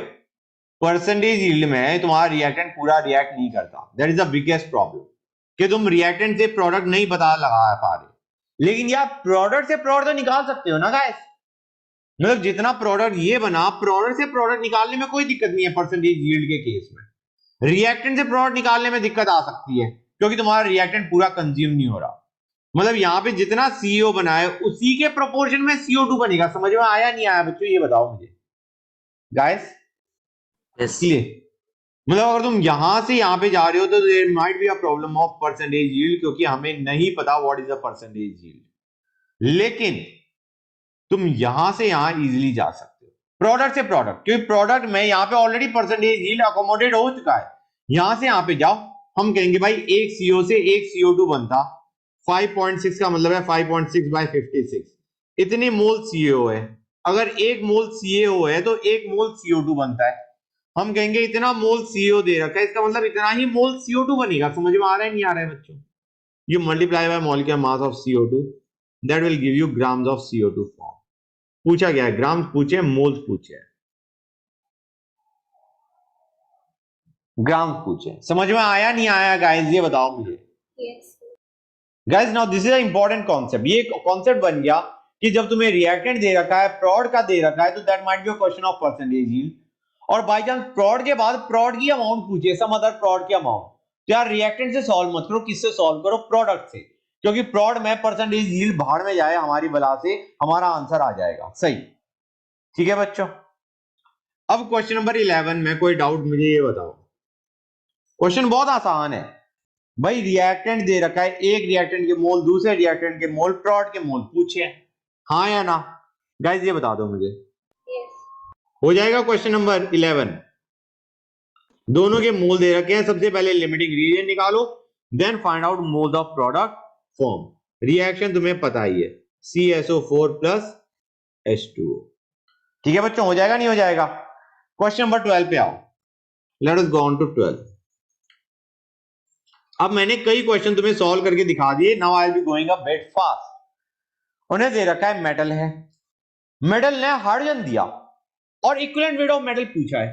परसेंटेज यील्ड में तुम्हारा रिएक्टेंट पूरा रिएक्ट नहीं करता। That is the biggest problem, कि तुम रिएक्टेंट से प्रोडक्ट नहीं पता लगा पा रहे। लेकिन यार प्रोडक्ट से प्रोडक्ट तो निकाल सकते हो ना गाइस? मतलब जितना प्रोडक्ट ये बना, प्रोडक्ट से प्रोडक्ट निकालने में कोई दिक्कत नहीं है परसेंटेज यील्ड के केस में। रिएक्टेंट से प्रोडक्ट निकालने में दिक्कत आ सकती है क्योंकि तुम्हारा रिएक्टेंट पूरा कंज्यूम नहीं हो रहा। मतलब यहाँ पे जितना CO बना है उसी के प्रोपोर्शन में CO2 बनेगा। समझ में आया नहीं आया बच्चों? ये बताओ मुझे गाइस। Yes. क्लियर? मतलब अगर तुम यहां से यहां पे जा रहे हो तो there might be a problem of percentage yield, क्योंकि हमें नहीं पता what is the percentage yield. लेकिन तुम यहां से यहां इजीली जा सकते हो प्रोडक्ट से प्रोडक्ट, क्योंकि प्रोडक्ट में यहां पे ऑलरेडी परसेंटेज यील्ड अकोमोडेट हो चुका है। यहां से यहां पे जाओ, हम कहेंगे भाई एक CO से एक CO2 बनता। 5.6 का मतलब है 5.6 बाय 56, इतने मोल CaO है। अगर एक मोल CaO है तो एक मोल CO2 बनता है। हम कहेंगे इतना मोल CO दे रखा है, इसका मतलब इतना ही मोल CO2 बनेगा। समझ में आ रहा है नहीं आ रहा है बच्चों? You multiply by molecular mass of CO2, that will give you grams of CO2 form. पूछा गया है, ग्राम्स पूछे, मोल्स पूछे, ग्राम्स पूछे। समझ में आया नहीं आया गाइस? ये बताओ मुझे Yes. Guys. Now this is a important concept. ये कॉन्सेप्ट बन गया कि जब तुम्हें रिएक्टेंट दे रखा है, प्रोडक्ट का दे रखा है, तो that might be a question of percentage yield. और बाय चांस प्रोडक्ट के बाद प्रोडक्ट की अमाउंट पूछे, सम अदर प्रोडक्ट की अमाउंट, तो यार रिएक्टेंट से सॉल्व मत करो, किससे सॉल्व करो? प्रोडक्ट से। क्योंकि प्रोडक्ट में परसेंटेज यील्ड भाड़ में जाए हमारी बला से, हमारा आंसर आ जाएगा सही। ठीक है बच्चों? अब क्वेश्चन नंबर 11 में कोई डाउट मुझे ये बताओ। क्वेश्चन बहुत आसान है भाई। रिएक्टेंट दे रखा है, एक रिएक्टेंट के मोल, दूसरे रिएक्टेंट के मोल, प्रोडक्ट के मोल पूछे हैं। हाँ या ना? गाइस ये बता दो मुझे। Yes. हो जाएगा क्वेश्चन नंबर 11। दोनों के मोल दे रखे हैं, सबसे पहले लिमिटिंग रीजन निकालो, then find out moles of product form. Reaction तुम्हें पता ही है, CSO4 प्लस H2O। ठीक है बच्चों, हो जाएगा नहीं हो जाएगा? क्वेश्चन नंबर 12 पे आओ। Let us go on to 12। अब मैंने कई क्वेश्चन तुम्हें सॉल्व करके दिखा दिए। Now I will be going a bit fast. उन्हें दे रखा है मेटल है, मेटल ने हाइड्रोजन दिया और इक्विवेलेंट वेट ऑफ मेटल पूछा है।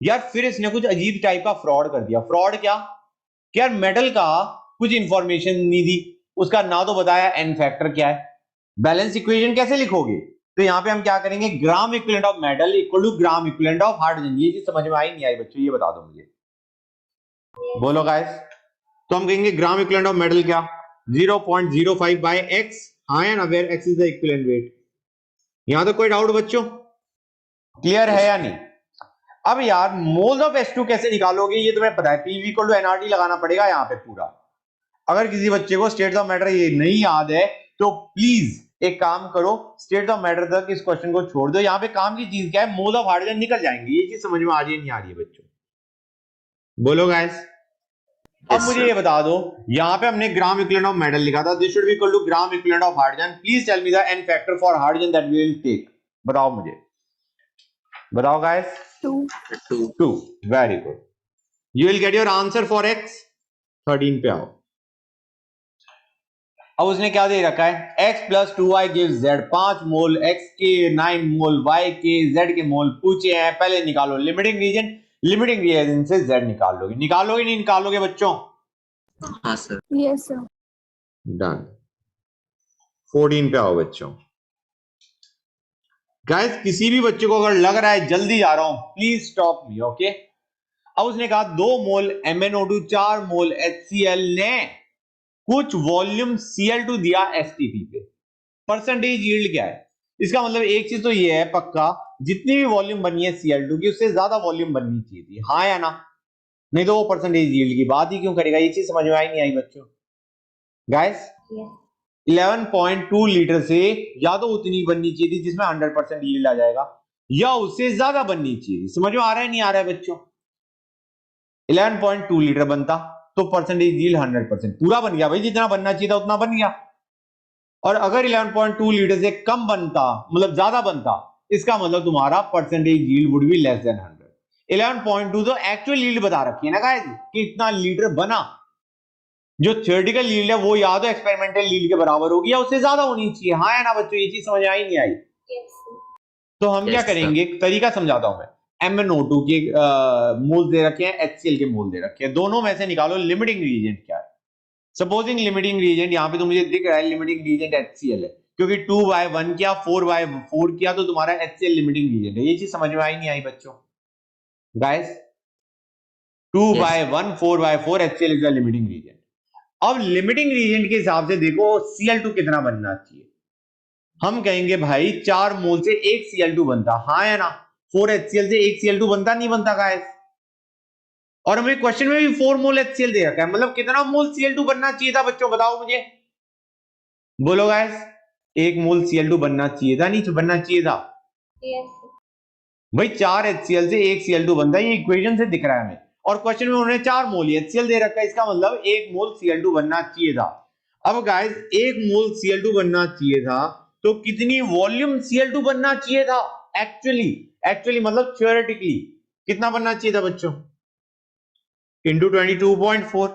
यार फिर इसने कुछ अजीब टाइप का फ्रॉड कर दिया। फ्रॉड क्या कि यार मेटल का कुछ इंफॉर्मेशन नहीं दी, उसका ना तो बताया एन फैक्टर क्या है, बैलेंस इक्वेशन कैसे लिखोगे? तो यहां पे हम क्या करेंगे, gram equivalent of metal equal to gram equivalent of hydrogen. ये चीज समझ में आई नहीं आई बच्चों, ये बता दो मुझे, बोलो गाइस। तो हम कहेंगे ग्राम इक्विवेलेंट ऑफ मेटल क्या, 0.05 बाय x। हाँ या ना, where x is the equivalent weight. यहां तो कोई डाउट बच्चों, क्लियर है या नहीं? अब यार मोल्स ऑफ H2 कैसे निकालोगे ये तुम्हें पता है, PV इक्वल टू nRT लगाना पड़ेगा यहां पे पूरा। अगर किसी बच्चे को स्टेट ऑफ मैटर ये नहीं याद है तो प्लीज एक काम करो, स्टेट ऑफ मैटर तक इस क्वेश्चन को छोड़ दो। यहां पे काम की चीज क्या है, मोल ऑफ हाइड्रोजन निकल जाएंगे। ये चीज समझ में आ रही है नहीं आ रही है बच्चों, बोलो गाइस। अब मुझे ये बता दो, यहां पे हमने ग्राम इक्विवेलेंट ऑफ मेटल लिखा था, this should be equal to gram equivalent of hydrogen. Please tell me the N factor for hydrogen that we will take. बताओ मुझे, बताओ guys. 2. 2। Very good, you will get your answer for x। 13 पे आओ। अब उसने क्या दे रखा है, x plus 2y gives z। 5 मोल x के, 9 मोल y के, z के मोल पूछे हैं। पहले निकालो लिमिटिंग रीजन, लिमिटिंग रीजन से z निकाल लोगे। निकालोगे नहीं निकालोगे बच्चों? हाँ सर। Yes, sir. डन। 14 पे आओ बच्चों। गाइस किसी भी बच्चे को अगर लग रहा है जल्दी जा रहा हूं, प्लीज स्टॉप मी, ओके। अब उसने कहा 2 मोल MnO2, 4 मोल HCl ने कुछ वॉल्यूम Cl2 दिया STP पे। परसेंटेज यील्ड क्या है? इसका मतलब एक चीज तो ये है पक्का, जितनी भी वॉल्यूम बनी है Cl2 की उससे ज्यादा वॉल्यूम बननी चाहिए थी, हाँ या ना? नहीं तो वो परसेंटेज यील्ड की बात ही क्यों करेगा? ये चीज समझ में आई नहीं आई बच्चों? Guys Yes. 11.2 लीटर से या तो उतनी बननी चाहिए थी जिसमें 100% यील्ड आ जाएगा, या उससे ज्यादा बननी चाहिए। समझ में आ रहा है नहीं आ रहा है बच्चों? 11.2 लीटर बनता तो परसेंटेज यील्ड 100% पूरा बन गया भाई, जितना बनना चाहिए था उतना बन गया। और अगर 11.2 लीटर से कम बनता, मतलब ज्यादा बनता, इसका मतलब तुम्हारा percentage yield would be less than 100। 11.2 तो एक्चुअल यील्ड बता रखी है ना गाइस कि इतना लीटर बना। जो थ्योरेटिकल यील्ड है वो या तो एक्सपेरिमेंटल यील्ड के बराबर होगी या उससे ज्यादा होनी चाहिए, हाँ या ना बच्चों? ये चीज समझ आई नहीं आई? Yes. तो हम क्या Yes, sir. करेंगे, एक तरीका समझाता हूं मैं। MnO2 के मोल दे रखे हैं, HCl के मोल दे रखे हैं, दोनों में से निकालो लिमिटिंग रीजेंट क्या है। सपोजिंग लिमिटिंग रीजेंट यहां पे तो मुझे दिख रहा है लिमिटिंग रीजेंट HCl है, क्योंकि 2/1 किया 4/4 किया तो तुम्हारा HCl लिमिटिंग रीजेंट है। ये चीज समझ में आई नहीं आई बच्चों? Guys 2/1 4/4 HCl is the limiting reagent. अब लिमिटिंग रीजेंट के हिसाब से देखो Cl2 कितना बनना चाहिए। हम कहेंगे भाई 4 मोल से 1 Cl2 बनता, हाँ या ना? 4 HCl से 1 Cl2 बनता नहीं बनता गाइस? और हमें क्वेश्चन में भी 4 मोल HCl दे रखा है, मतलब कितना मोल Cl2 बनना चाहिए था बच्चों, बताओ मुझे, बोलो गाइस। 1 मोल Cl2 बनना चाहिए था, नहीं बनना चाहिए था? Yes. भाई 4 HCl से 1 Cl2 बनता है, ये इक्वेशन से दिख रहा है हमें। और क्वेश्चन में उन्होंने 4 मोल HCl दे रखा है, इसका मतलब 1 मोल Cl2 बनना चाहिए था। अब गाइस 1 मोल Cl2 बनना चाहिए था तो कितनी वॉल्यूम Cl2 बनना चाहिए था? एक्चुअली मतलब थ्योरेटिकली कितना बनना चाहिए था बच्चों? इंटू 22.4।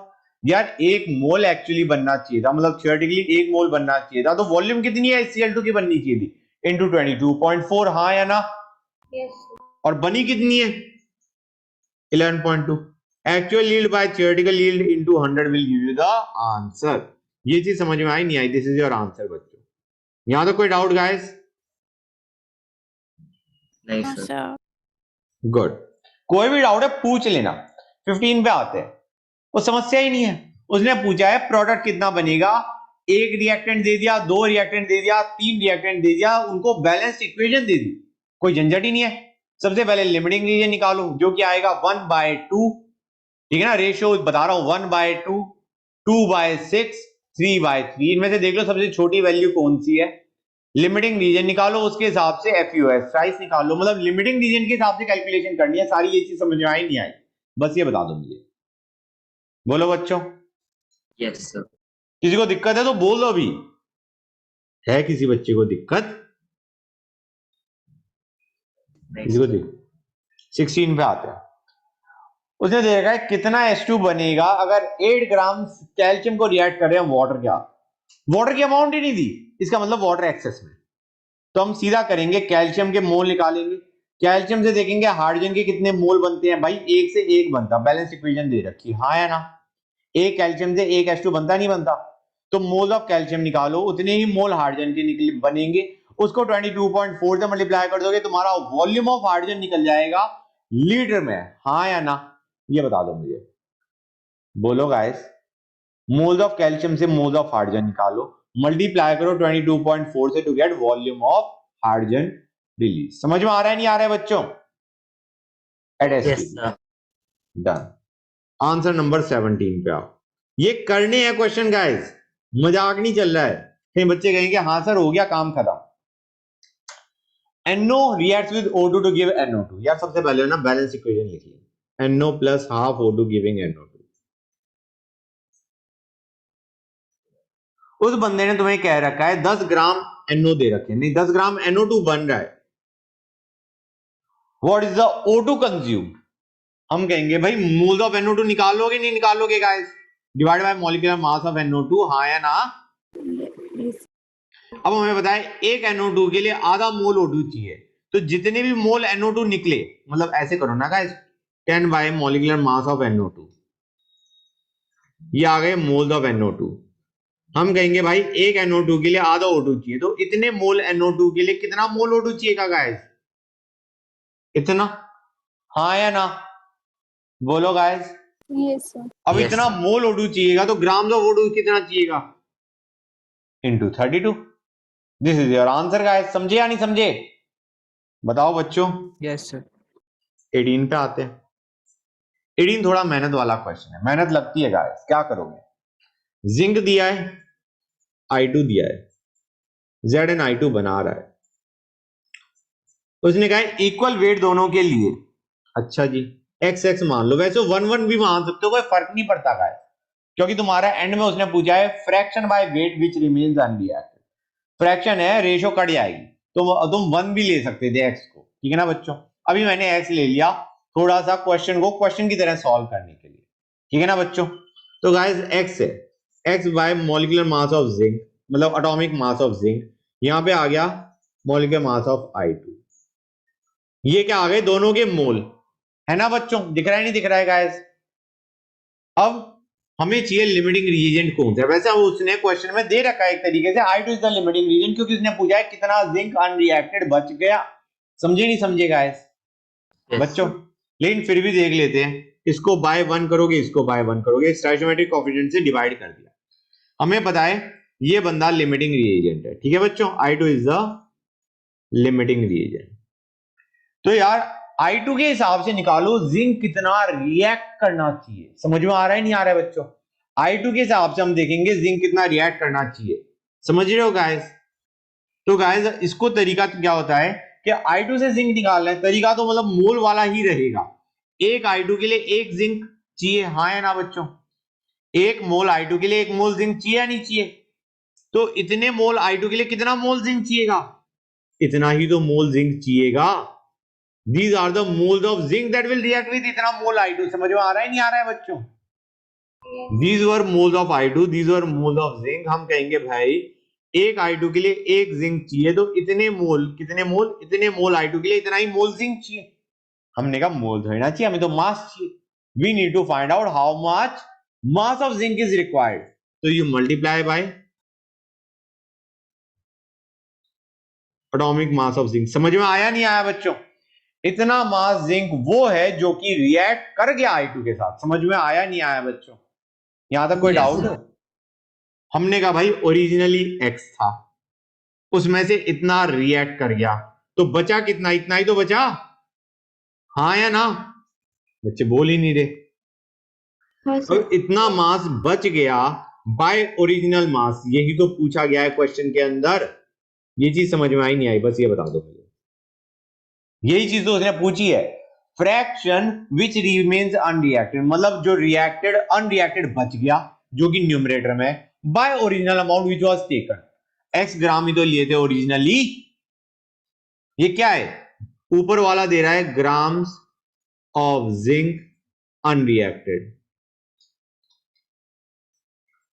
यार 1 मोल एक्चुअली बनना चाहिए था, मतलब थ्योरेटिकली 1 मोल बनना चाहिए था, तो वॉल्यूम कितनी है Cl2 की बननी चाहिए थी? इंटू 22.4, हाँ या ना? Yes. और बनी कितनी है? 11.2। Actual yield by theoretical yield into 100 will give you the answer. ये चीज समझ में आई नहीं आई? दिस इज योर आंसर बच्चों। यहां तो कोई डाउट गाइस? नहीं No, सर। sir. गुड, कोई भी डाउट है पूछ लेना। 15 पे आते हैं, वो समस्या ही नहीं है। उसने पूछा है प्रोडक्ट कितना बनेगा, 1 रिएक्टेंट दे दिया, 2 रिएक्टेंट दे दिया, 3 रिएक्टेंट दे दिया, उनको बैलेंस्ड इक्वेशन दे दी, कोई झंझट ही नहीं है। सबसे पहले लिमिटिंग रीजन निकालो जो कि आएगा 1/2, ठीक है ना? रेशियो बता रहा हूं 1/2, 2/6, 3/3। इनमें से देख लो सबसे छोटी वैल्यू कौन सी है, लिमिटिंग रीजन निकालो, उसके हिसाब से FUS प्राइस निकालो। मतलब लिमिटिंग रीजन के हिसाब से कैलकुलेशन करनी है। सारी ये चीज समझ में आई नहीं आई, बस ये बता दो मुझे। बोलो बच्चों, यस सर। किसी को दिक्कत है तो बोल दो अभी। है किसी बच्चे को दिक्कत? किसी को दिक्कत? 16 पे आते हैं। उसने देखा है कितना H2 बनेगा अगर 8 ग्राम कैल्शियम को रिएक्ट कर रहे हैं वाटर के साथ। वाटर की अमाउंट ही नहीं दी, इसका मतलब वाटर एक्सेस में। तो हम सीधा करेंगे, कैल्शियम के मोल निकालेंगे। कैल्शियम से देखेंगे हाइड्रोजन के कितने मोल बनते हैं। भाई एक से एक बनता, बैलेंस इक्वेशन दे रखी, हाँ या ना? एक कैल्शियम से एक H2 बनता नहीं बनता? तो मोल ऑफ कैल्शियम निकालो, उतने ही मोल हाइड्रोजन के निकले बनेंगे। उसको 22.4 से मल्टीप्लाई कर दोगे, तुम्हारा वॉल्यूम ऑफ हाइड्रोजन निकल जाएगा लीटर में, हाँ या ना? ये बता दो मुझे, बोलो गाइस। मोल्स ऑफ कैल्शियम से मोल्स ऑफ हाइड्रोजन निकालो, मल्टीप्लाई करो 22.4 से to get volume of hydrogen release. समझ में आ रहा है नहीं आ रहा है बच्चों? Yes sir. Done. Answer number 17 पे आओ। ये करने हैं क्वेश्चन गाइस, मजाक नहीं चल रहा है। कहीं बच्चे कहेंगे हाँ सर हो गया काम खत्म। NO reacts with O2 to give NO2। यार सबसे पहले ना बैलेंस इक्वेशन लिख लिया, NO plus half O2 giving NO2। उस बंदे ने तुम्हें कह रखा है 10 ग्राम NO दे रखे, नहीं 10 ग्राम NO2 बन रहा है। What is the O2 consumed? हम कहेंगे भाई मोल्स ऑफ NO2 निकालोगे नहीं निकालोगे guys? Divide by molecular mass of NO2, हाँ या ना? Yes. अब हमें बताएं एक NO2 के लिए आधा मोल O2 चाहिए, तो जितने भी मोल NO2 निकले, मतलब ऐसे करो ना guys, 10 bye molecular mass of NO2, ये आ गए मोल्स ऑफ NO2। हम कहेंगे भाई एक NO2 के लिए आधा O2 चाहिए, तो इतने मोल NO2 के लिए कितना मोल O2 चाहिएगा गाइस? इतना, हाँ या ना? बोलो गाइस। Yes, sir. अब Yes, इतना sir. मोल O2 चाहिएगा तो ग्राम्स ऑफ O2 कितना चाहिएगा? Into 32। This is your answer guys. समझे या नहीं समझे? बताओ बच्चों। Yes sir. 18 पे आते हैं। 18 थोड़ा मेहनत वाला क्वेश्चन है, मेहनत लगती है गाइस। क्या करोगे? जिंक दिया है, I2 दिया है, ZnI2 बना रहा है। उसने कहा इक्वल वेट दोनों के लिए। अच्छा जी, XX मान लो, वैसे 1 भी मान सकते हो, कोई फर्क नहीं पड़ता गाइस, क्योंकि तुम्हारा एंड में उसने पूछा है fraction by weight which remains unreacted. Fraction है, रेशो कट जाएगी, तो तुम 1 भी ले सकते थे x को, ठीक है ना बच्चों? अभी मैंने x ले लिया थोड़ा सा क्वेश्चन को क्वेश्चन की तरह सॉल्व करने के लिए, ठीक है ना बच्चों? तो गाइस x है, x bye molecular mass of zinc, मतलब एटॉमिक मास ऑफ जिंक। यहां पे आ गया मॉलिक्यूलर मास ऑफ I2। ये क्या आ गए? दोनों के मोल, है ना बच्चों? दिख रहा है नहीं दिख रहा है गाइस? अब हमें चाहिए लिमिटिंग रीएजेंट कौन सा है। वैसे उसने क्वेश्चन में दे रखा है एक तरीके से I2 is the limiting reagent, क्योंकि उसने पूछा है कितना जिंक अनरिएक्टेड बच गया। समझे नहीं समझे गाइस? Yes, बच्चों sir. लेकिन फिर भी देख लेते हैं, इसको बाय 1 करोगे, इसको बाय 1 करोगे, स्टोइचोमेट्रिक कोएफिशिएंट से डिवाइड कर दिया। हमें पता है ये बंदा लिमिटिंग रीएजेंट है, ठीक है बच्चों? I2 is the limiting reagent. तो यार I2 के हिसाब से निकालो जिंक कितना रिएक्ट करना चाहिए। समझ में आ रहा है नहीं आ रहा है बच्चों? I2 के हिसाब से हम देखेंगे जिंक कितना रिएक्ट करना चाहिए। समझ रहे हो गाइस? तो गाइस इसको तरीका क्या होता है कि I2 से जिंक निकालना है, तरीका तो मतलब मोल वाला ही रहेगा। एक I2 के लिए एक जिंक चाहिए, हाँ या ना बच्चों? एक मोल I2 के लिए एक मोल जिंक चाहिए या नहीं चाहिए? तो इतने मोल I2 के लिए कितना मोल जिंक चाहिएगा? इतना ही तो मोल जिंक चाहिएगा। These are the moles of zinc that will react with इतना मोल I2। समझ में आ रहा है नहीं आ रहा है बच्चों? These were moles of I2, these were moles of zinc। हम कहेंगे भाई एक I2 के लिए एक जिंक चाहिए, तो इतने मोल, कितने मोल? इतने मोल I2 के लिए इतना ही मोल जिंक चाहिए। हमने कहा मोल धोना चाहिए, हमें तो मास चाहिए। We need to find out how much mass of zinc is required। तो you multiply by atomic mass of zinc। समझ में आया नहीं आया बच्चों? इतना मास जिंक वो है जो कि रिएक्ट कर गया I2 के साथ। समझ में आया नहीं आया बच्चों? यहां तक कोई Yes, डाउट? sir. हमने कहा भाई ओरिजिनली X था, उसमें से इतना रिएक्ट कर गया, तो बचा कितना? इतना ही तो बचा, हाँ या ना? बच्चे बोल ही नहीं रहे। हाँ तो सर। इतना मास बच गया बाय ओरिजिनल मास, यही तो पूछा गया है क्वेश्चन के अंदर। ये चीज समझ में आई नहीं आई, बस ये बता दो मुझे। यही चीज तो उसने पूछी है, फ्रैक्शन विच रिमेन्स अनरिएक्टेड, मतलब जो रिएक्टेड अनरिएक्टेड बच गया, जो कि न्यूमरेटर में, by original amount which was taken, x gram ही तो लिए थे ओरिजिनली। ये क्या है, ऊपर वाला दे रहा है grams of zinc unreacted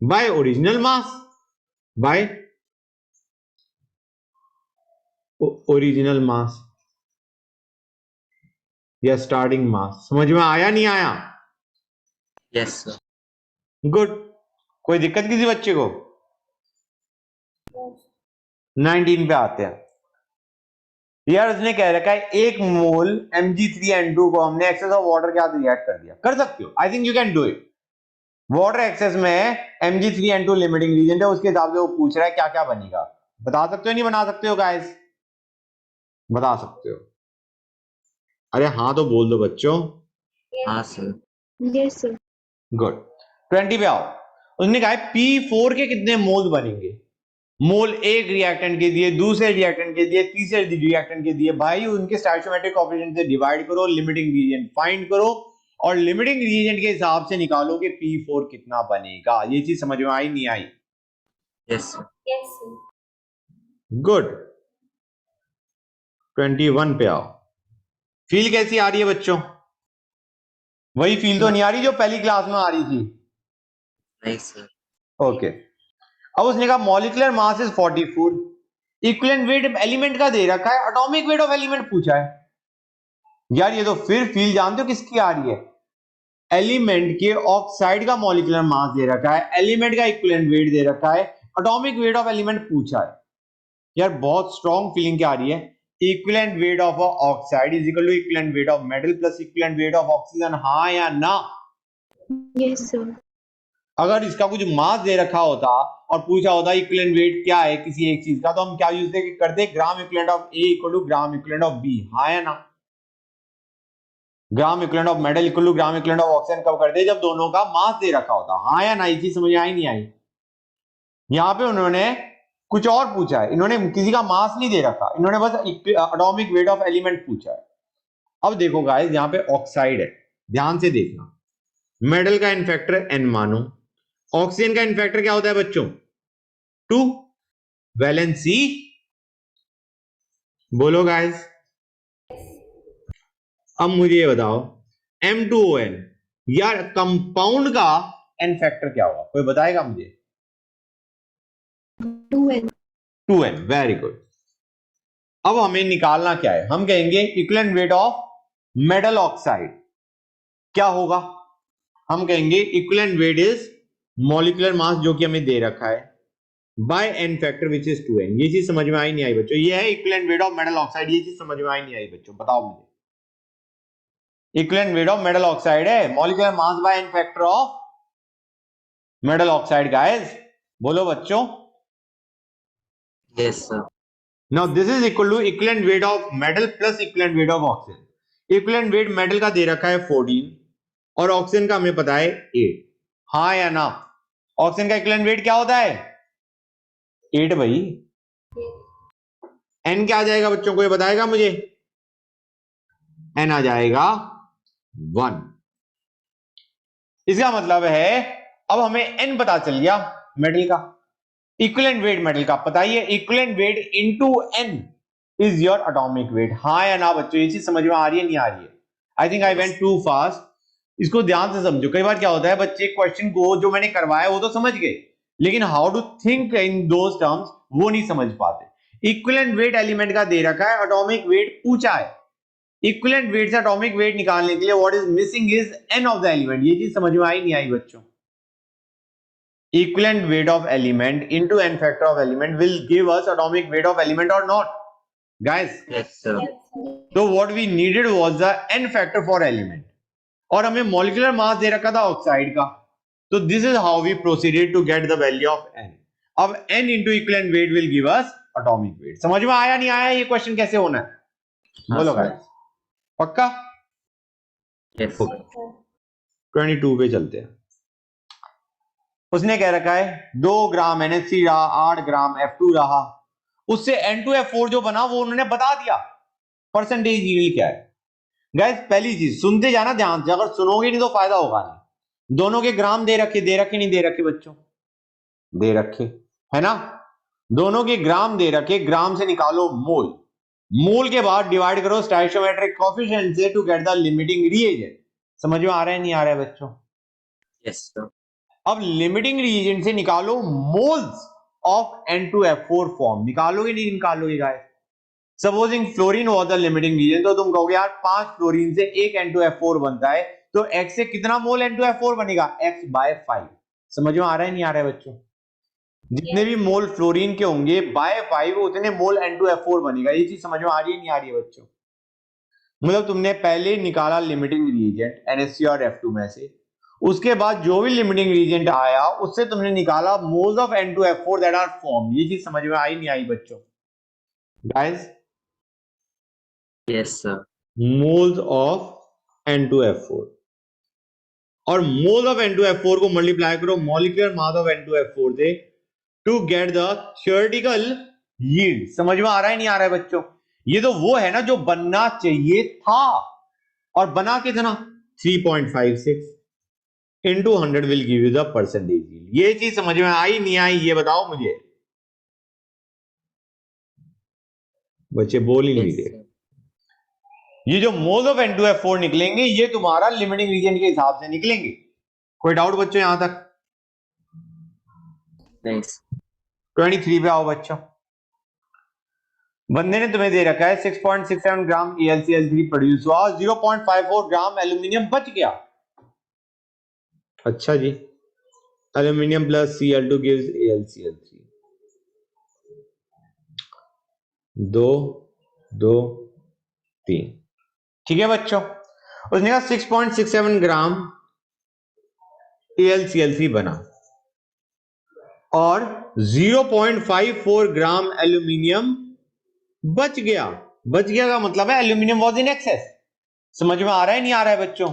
by original mass, by original mass या स्टार्टिंग मास। समझ में आया नहीं आया? Yes, sir. गुड। कोई दिक्कत किसी बच्चे को? 19 पे आते हैं। यार उसने कह रखा है 1 मोल Mg3N2 को हमने एक्सेस ऑफ वाटर के साथ रिएक्ट कर दिया। कर सकते हो, I think you can do it. Water excess में Mg3N2 लिमिटिंग रीजन है, उसके हिसाब से वो पूछ रहा है क्या क्या बनेगा। बता सकते हो नहीं बना सकते हो गाइस? बता सकते हो? अरे हाँ तो बोल दो बच्चों। हाँ सर। Yes, sir. गुड। 20 पे आओ। उसने कहा है P4 के कितने मोल बनेंगे? मोल एक रिएक्टेंट के दिए, दूसरे रिएक्टेंट के दिए, तीसरे रिएक्टेंट के दिए। भाई उनके स्टोइचियोमेट्रिक कोएफिशिएंट से डिवाइड करो, लिमिटिंग रीजन फाइंड करो और लिमिटिंग रीजन के हिसाब से निकालो कि P4 कितना बनेगा। ये चीज समझ में आई नहीं आई? Yes, sir. Yes, sir. Good. 21 पे आओ। फील कैसी आ रही है बच्चों? वही फील तो नहीं आ रही जो पहली क्लास में आ रही थी? नहीं सर। ओके। अब उसने कहा molecular mass is 44, equivalent weight element का दे रखा है, एटॉमिक वेट ऑफ एलिमेंट पूछा है। यार ये तो फिर फील जानते हो किसकी आ रही है? एलिमेंट के ऑक्साइड का मॉलिक्यूलर मास दे रखा है, एलिमेंट का इक्विवेलेंट वेट दे रखा है, एटॉमिक वेट ऑफ एलिमेंट पूछा है। यार बहुत स्ट्रॉन्ग फीलिंग क्या आ रही है? Equivalent weight of oxide is equal to equivalent weight of metal plus equivalent weight of oxygen. हाँ या ना? Yes, sir. अगर इसका कुछ मास दे रखा होता और पूछा होता इक्विवेलेंट वेट क्या है किसी एक चीज का, तो हम क्या यूज करते? Gram equivalent of A equal to gram equivalent of B. हाँ या ना? Gram equivalent of metal equal to gram equivalent of oxygen कब करते? जब दोनों का मास दे रखा होता। हाँ या ना? ये चीज समझ आई नहीं आई? यहां पे उन्होंने कुछ और पूछा है, इन्होंने किसी का मास नहीं दे रखा, इन्होंने बस एटॉमिक वेट ऑफ एलिमेंट पूछा है। अब देखो गाइस, यहां पे ऑक्साइड है, ध्यान से देखना। मेटल का इन फैक्टर n मानो, ऑक्सीजन का इन फैक्टर क्या होता है बच्चों? 2। वैलेंसी बोलो गाइस। अब मुझे ये बताओ M2ON, यार कंपाउंड का n फैक्टर क्या होगा? कोई बताएगा मुझे? 2N. 2n। Very good. अब हमें निकालना क्या है? हम कहेंगे equivalent weight of metal oxide क्या होगा? हम कहेंगे equivalent weight is molecular mass जो कि हमें दे रखा है by n factor which is 2n। ये चीज समझ में आई नहीं आई बच्चों? ये है equivalent weight of metal oxide. ये चीज समझ में आई नहीं आई बच्चों? बताओ मुझे। Equivalent weight of metal oxide है molecular mass by n factor of metal oxide. Guys बोलो बच्चों। Yes, sir. Now this is equal to equivalent weight of metal plus equivalent weight of oxygen. Equivalent weight metal का दे रखा है 14 और oxygen का हमें पता है 8। हाँ या ना? ऑक्सीजन का equivalent weight क्या होता है? 8 भाई। n क्या आ जाएगा बच्चों? को ये बताएगा मुझे? n आ जाएगा 1। इसका मतलब है अब हमें n पता चल गया मेटल का, इक्विवेलेंट वेट मेटल का पता ही है, equivalent weight into n is your atomic weight. हाँ या ना बच्चों? ये चीज समझ में आ रही है नहीं आ रही है? I think I went too fast. इसको ध्यान से समझो। कई बार क्या होता है बच्चे क्वेश्चन को जो मैंने करवाया वो तो समझ गए, लेकिन how to think in those terms वो नहीं समझ पाते। इक्विवेलेंट वेट एलिमेंट का दे रखा है, एटॉमिक वेट पूछा है। इक्विवेलेंट वेट से एटॉमिक वेट निकालने के लिए what is missing is n of the element. ये चीज समझ में आई नहीं आई बच्चों? Equivalent weight of element into n factor of element will give us atomic weight of element or not, guys? Yes, sir. Yes, sir. So what we needed was the n factor for element, और हमें molecular mass दे रखा था oxide का। तो this is how we proceeded to get the value of n. अब n into equivalent weight will give us atomic weight। समझ में आया नहीं आया ये क्वेश्चन कैसे होना है? बोलो sir. गाइस, पक्का? Yes, sir. Yes, sir. 22 पे चलते हैं। उसने कह रखा है 2 ग्राम NH3 रहा, 8 ग्राम F2 रहा। उससे N2F4 जो बना वो उन्होंने बता दिया। परसेंटेज यील्ड क्या है गाइस? पहली चीज सुनते जाना ध्यान से, अगर सुनोगे नहीं तो फायदा होगा नहीं। दोनों के ग्राम दे रखे नहीं दे रखे बच्चों? दे रखे है ना। दोनों के ग्राम दे रखे, ग्राम से निकालो मोल, मोल के बाद डिवाइड करो स्टोइचियोमेट्रिक कोएफिशिएंट से to get the limiting reagent. समझ में आ रहा है नहीं आ रहा है बच्चों? Yes, sir. अब लिमिटिंग रिएजेंट से निकालो मोल्स ऑफ N2F4 फॉर्म। निकालोगे नहीं निकालोगे guys? Supposing fluorine was the limiting reagent, तो तुम कहोगे यार 5 फ्लोरीन से एक N2F4 बनता है, तो X से कितना मोल N2F4 बनेगा? X/5। समझ में आ रहा है नहीं आ रहा है बच्चों? जितने भी मोल फ्लोरीन के होंगे बाय 5 उतने मोल N2F4 बनेगा। ये चीज समझ में आ रही है नहीं आ रही है बच्चों? मतलब तुमने पहले निकाला लिमिटिंग रिएजेंट NH3 और F2 में से, उसके बाद जो भी लिमिटिंग रिएजेंट आया उससे तुमने निकाला moles of N2F4 that are form. ये चीज समझ में आई नहीं आई बच्चों? Guys Yes, sir. Moles of N2F4 और मोल्स ऑफ N2F4 को मल्टीप्लाई करो मॉलिक्यूलर मास ऑफ N2F4 से to get the theoretical yield. समझ में आ रहा है नहीं आ रहा है बच्चों? ये तो वो है ना जो बनना चाहिए था, और बना कितना? 3.56 into 100 will give you the percentage yield। ये चीज समझ में आई नहीं आई ये बताओ मुझे? बच्चे बोल ही नहीं Yes, रहे। sir. ये जो मोल्स ऑफ N2F4 निकलेंगे ये तुम्हारा लिमिटिंग रीजन के हिसाब से निकलेंगे। कोई डाउट बच्चों यहां तक? Nice. 23 पे आओ बच्चों। बंदे ने तुम्हें दे रखा है 6.67 ग्राम AlCl3 प्रोड्यूस हुआ और 0.54 ग्राम एल्यूमिनियम बच गया। अच्छा जी, aluminium plus Cl2 gives AlCl3। 2 2 3। ठीक है बच्चों, उसने कहा 6.67 ग्राम AlCl3 बना और 0.54 ग्राम एल्यूमिनियम बच गया। बच गया का मतलब है एल्यूमिनियम वाज इन एक्सेस। समझ में आ रहा है नहीं आ रहा है बच्चों?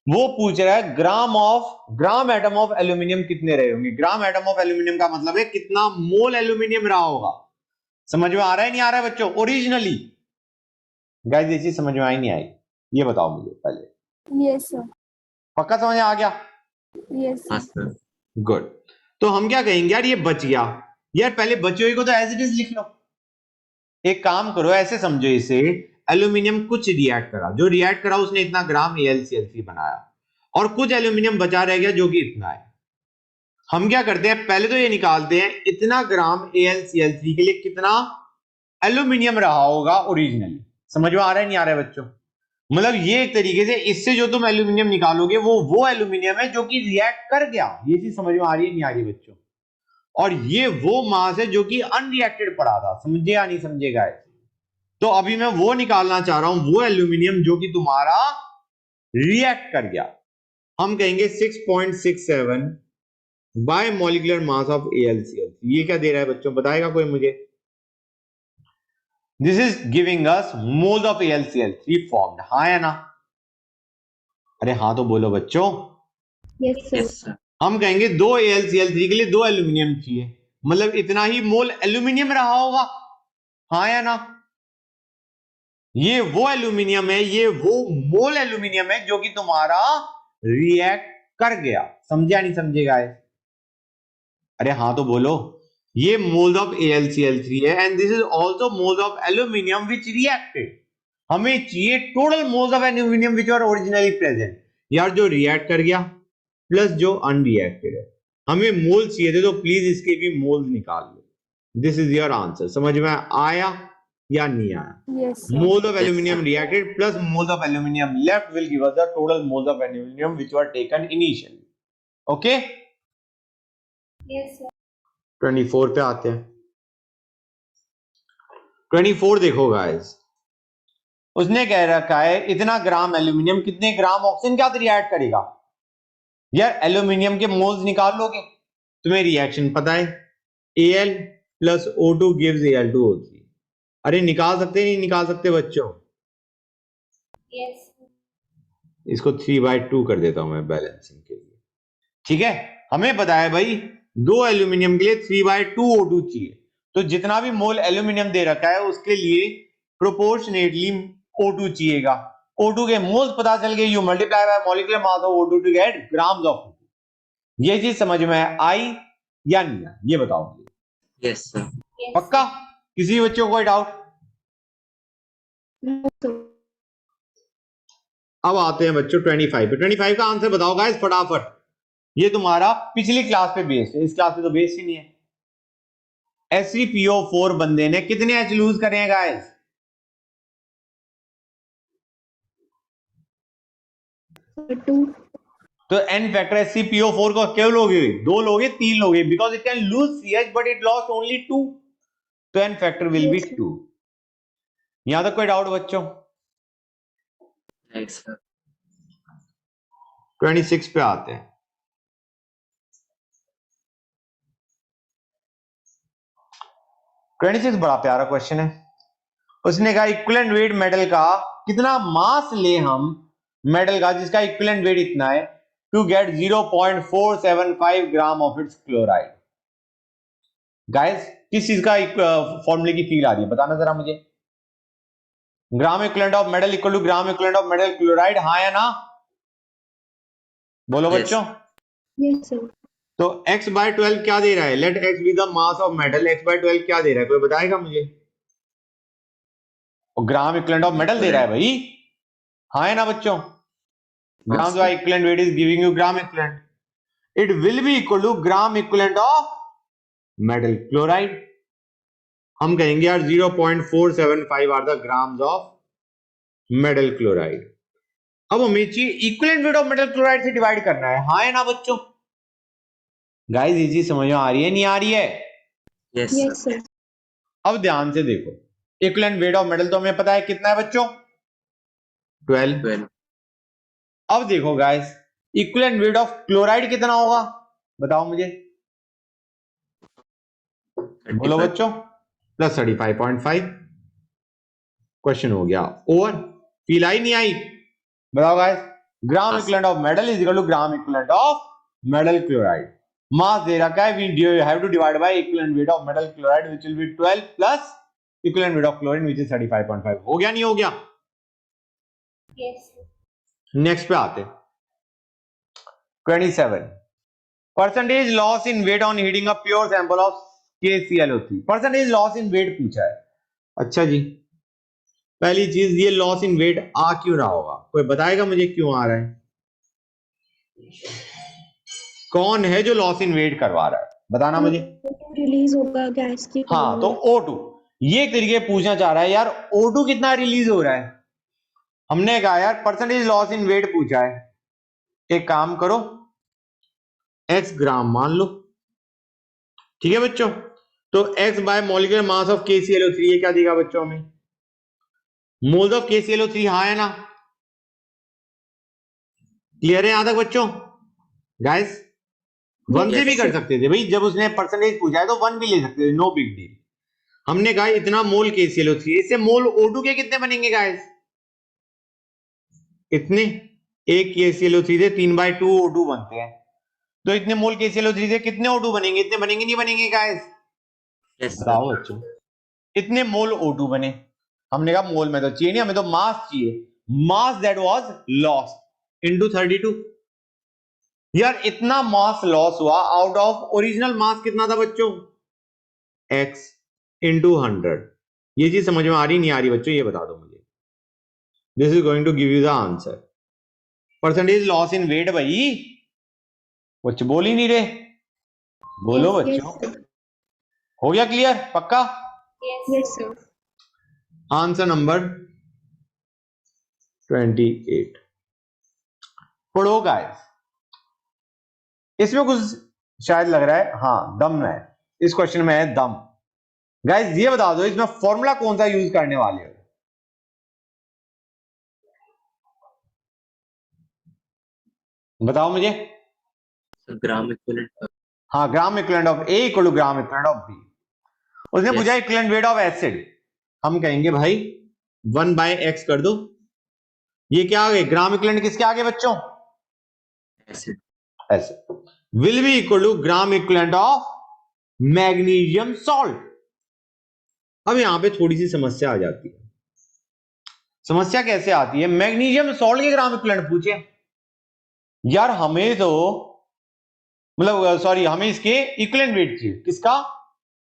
वो पूछ रहा है ग्राम एटम ऑफ एल्यूमिनियम कितने रहे होंगे। ग्राम एटम ऑफ एल्यूमिनियम का मतलब है कितना मोल एल्यूमिनियम रहा होगा। समझ में आ रहा है नहीं आ रहा है बच्चों? ओरिजिनली गाइस ये चीज समझ में आई नहीं आई ये बताओ मुझे पहले। Yes, sir. पक्का समझ आ गया? Yes, sir. हाँ, sir. गुड। तो हम क्या कहेंगे यार ये बच गया। यार पहले बचे हुए को तो एज इट इज लिख लो। एक काम करो ऐसे समझो इसे, एल्यूमिनियम कुछ रिएक्ट करा, जो रिएक्ट करा उसने इतना ग्राम AlCl3 बनाया और कुछ एल्यूमिनियम बचा रह गया जो कि इतना है। हम क्या करते हैं पहले तो ये निकालते हैं इतना ग्राम AlCl3 के लिए कितना एल्यूमिनियम रहा होगा ओरिजिनली। समझ में आ रहा है नहीं आ रहा है बच्चों? मतलब ये एक तरीके से इससे जो तुम एल्यूमिनियम निकालोगे वो एल्यूमिनियम है जो कि रिएक्ट कर गया। ये चीज समझ में आ रही है नहीं आ रही बच्चों? और ये वो मास है जो कि अनरिएक्टेड पड़ा था। समझे या नहीं समझे गाइस? तो अभी मैं वो निकालना चाह रहा हूं वो एल्यूमिनियम जो कि तुम्हारा रिएक्ट कर गया। हम कहेंगे 6.67 bye molecular mass of AlCl। ये क्या दे रहा है बच्चों बताएगा कोई मुझे? This is giving us moles of AlCl3 formed. हाँ या ना? अरे हाँ तो बोलो बच्चों। Yes, sir. Yes, sir. हम कहेंगे 2 AlCl3 के लिए 2 एल्यूमिनियम चाहिए, मतलब इतना ही मोल एल्यूमिनियम रहा होगा। हाँ या ना? ये वो एल्यूमिनियम है, ये वो मोल एल्यूमिनियम है जो कि तुम्हारा रिएक्ट कर गया। समझा नहीं समझेगा? अरे हाँ तो बोलो। ये मोल्स ऑफ AlCl3 है and this is also moles of aluminium which reacted. हमें चाहिए total moles of aluminium which are originally present. यार जो रिएक्ट कर गया प्लस जो अनरिएक्टेड है। हमें मोल चाहिए थे तो प्लीज इसके भी मोल्स निकाल लो। This is your answer. समझ में आया या नहीं आया? Yes, sir. Moles of Yes, aluminum sir. reacted plus moles of aluminum left will give us the total moles of aluminum which were taken initially. Okay? Yes, sir. 24 पे आते हैं। 24 देखो गाइस, उसने कह रखा है इतना ग्राम एल्यूमिनियम कितने ग्राम ऑक्सीजन क्या रिएक्ट करेगा। यार एल्यूमिनियम के मोल्स निकाल लोगे, तुम्हें रिएक्शन पता है Al plus O2 gives Al2O3। अरे निकाल सकते नहीं निकाल सकते बच्चों? Yes, sir. इसको 3/2 कर देता हूं मैं बैलेंसिंग के लिए। ठीक है, हमें पता है भाई 2 एल्यूमिनियम के लिए 3/2 O2 चाहिए, तो जितना भी मोल एल्यूमिनियम दे रखा है उसके लिए प्रोपोर्शनेटली O2 चाहिएगा। O2 के मोल्स पता चल गए, you multiply by molecular mass of O2 to get grams of O2। ये चीज समझ में आई या नहीं आई, ये बताओ मुझे। Yes, sir. Yes, पक्का? किसी बच्चों को कोई डाउट? No, sir. अब आते हैं बच्चों 25 पे। 25 का आंसर बताओ गाइस फटाफट। ये तुम्हारा पिछली क्लास पे बेस्ड है, इस क्लास पे तो बेस्ड ही नहीं है। SePO4 बंदे ने कितने H लूज करे हैं गाइस? Sir, 2. तो n फैक्टर SePO4 को क्यों लोगे? 2 लोगे, 3 लोगे, because it can lose CH but it lost only 2, तो n factor will B Yes, sir. 2। यहां तक कोई डाउट बच्चों? Right, sir. 26 पे आते हैं। 26 बड़ा प्यारा क्वेश्चन है। उसने कहा इक्विवेलेंट वेट मेटल का कितना मास ले हम मेटल का जिसका इक्विवेलेंट वेट इतना है to get 0.475 gram of its chloride. Guys किस चीज का फॉर्मूले की फील आ रही है बताना जरा मुझे। Gram equivalent of metal equal to gram equivalent of metal chloride, हाँ या ना? बोलो Yes. बच्चों। Yes, sir. तो x/12 क्या दे रहा है? Let x be the mass of metal, x/12 क्या दे रहा है कोई बताएगा मुझे? ग्राम इक्विवेलेंट ऑफ मेटल दे रहा है भाई, हाँ है ना बच्चों? Gram sir. जो equivalent weight is giving you gram equivalent, it will be equal to gram equivalent of metal chloride. हम कहेंगे यार 0.475 are the grams of metal chloride. अब हमें चाहिए equivalent weight of metal chloride से डिवाइड करना है, हाँ है ना बच्चों? गाइस ये चीज समझ में आ रही है नहीं आ रही है? Yes, Yes, sir. sir. अब ध्यान से देखो, इक्विवेलेंट वेट ऑफ मेटल तो हमें पता है कितना है बच्चों? 12। 12. अब देखो guys equivalent weight of chloride कितना होगा बताओ मुझे, बोलो 35. बच्चों। प्लस 35.5। क्वेश्चन हो गया ओवर। फील आई नहीं आई? बताओ गाइस। ग्राम हाँ। Equivalent of metal is equal to gram equivalent of metal chloride. Mass दे रखा है, we have to divide by equivalent weight of metal chloride which will be 12 plus equivalent weight of chlorine which is 35.5। हो गया नहीं हो गया? yes, next पे आते 27 percentage loss in weight on heating a pure sample of KClO3। Percentage loss in weight पूछा है। अच्छा जी, पहली चीज ये लॉस इन वेट आ क्यों रहा होगा कोई बताएगा मुझे क्यों आ रहा है? कौन है जो लॉस इन वेट करवा रहा है बताना मुझे। रिलीज होगा गैस की हाँ form तो में। O2 ये एक तरीके पूछना चाह रहा है यार O2 कितना रिलीज हो रहा है। हमने कहा यार परसेंटेज लॉस इन वेट पूछा है, एक काम करो x ग्राम मान लो, ठीक है बच्चों। तो x bye molecular mass of KClO3 ये क्या देगा बच्चों हमें? मोल्स ऑफ KClO3, हाँ है ना? क्लियर है यहां तक बच्चों? गाइस 1 से Yes, भी कर sir. सकते थे भाई, जब उसने परसेंटेज पूछा है तो 1 भी ले सकते थे, नो बिग डील। हमने कहा इतना मोल KClO3, इससे मोल O2 के कितने बनेंगे गाइस? इतने। एक KClO3 से 3/2 O2 बनते हैं, तो इतने मोल KClO3 से कितने O2 बनेंगे? इतने बनेंगे नहीं बनेंगे गाइस? Yes, sir. बताओ बच्चों। इतने मोल O2 बने। हमने कहा मोल में तो चाहिए नहीं, हमें तो मास चाहिए। Mass that was lost into 32। यार इतना मास लॉस हुआ आउट ऑफ ओरिजिनल मास कितना था बच्चों? x into 100। ये चीज समझ में आ रही नहीं आ रही बच्चों ये बता दो मुझे। This is going to give you the answer. Percentage loss in weight भाई, बच्चों बोल ही नहीं रहे, बोलो Yes, बच्चों। yes, sir. हो गया क्लियर पक्का? yes, Yes, sir. Answer number 28 पढ़ो गाइस। इसमें कुछ शायद लग रहा है, हाँ दम है, इस क्वेश्चन में है दम। गाइस ये बता दो इसमें फॉर्मूला कौन सा यूज करने वाले हो? बताओ मुझे। So, gram equivalent. हाँ gram equivalent of A equal to gram equivalent of B। उसने Yes. पूछा इक्विवेलेंट वेट ऑफ एसिड, हम कहेंगे भाई 1/x कर दो। ये क्या आ गए? ग्राम इक्विवेलेंट किसके आगे बच्चों? Acid. Acid will be equal to gram equivalent of magnesium salt. अब यहां पे थोड़ी सी समस्या आ जाती है। समस्या कैसे आती है? मैग्नीशियम सॉल्ट के ग्राम इक्विवेलेंट पूछे यार, हमें तो मतलब सॉरी, हमें इसके इक्विवेलेंट वेट चाहिए। किसका?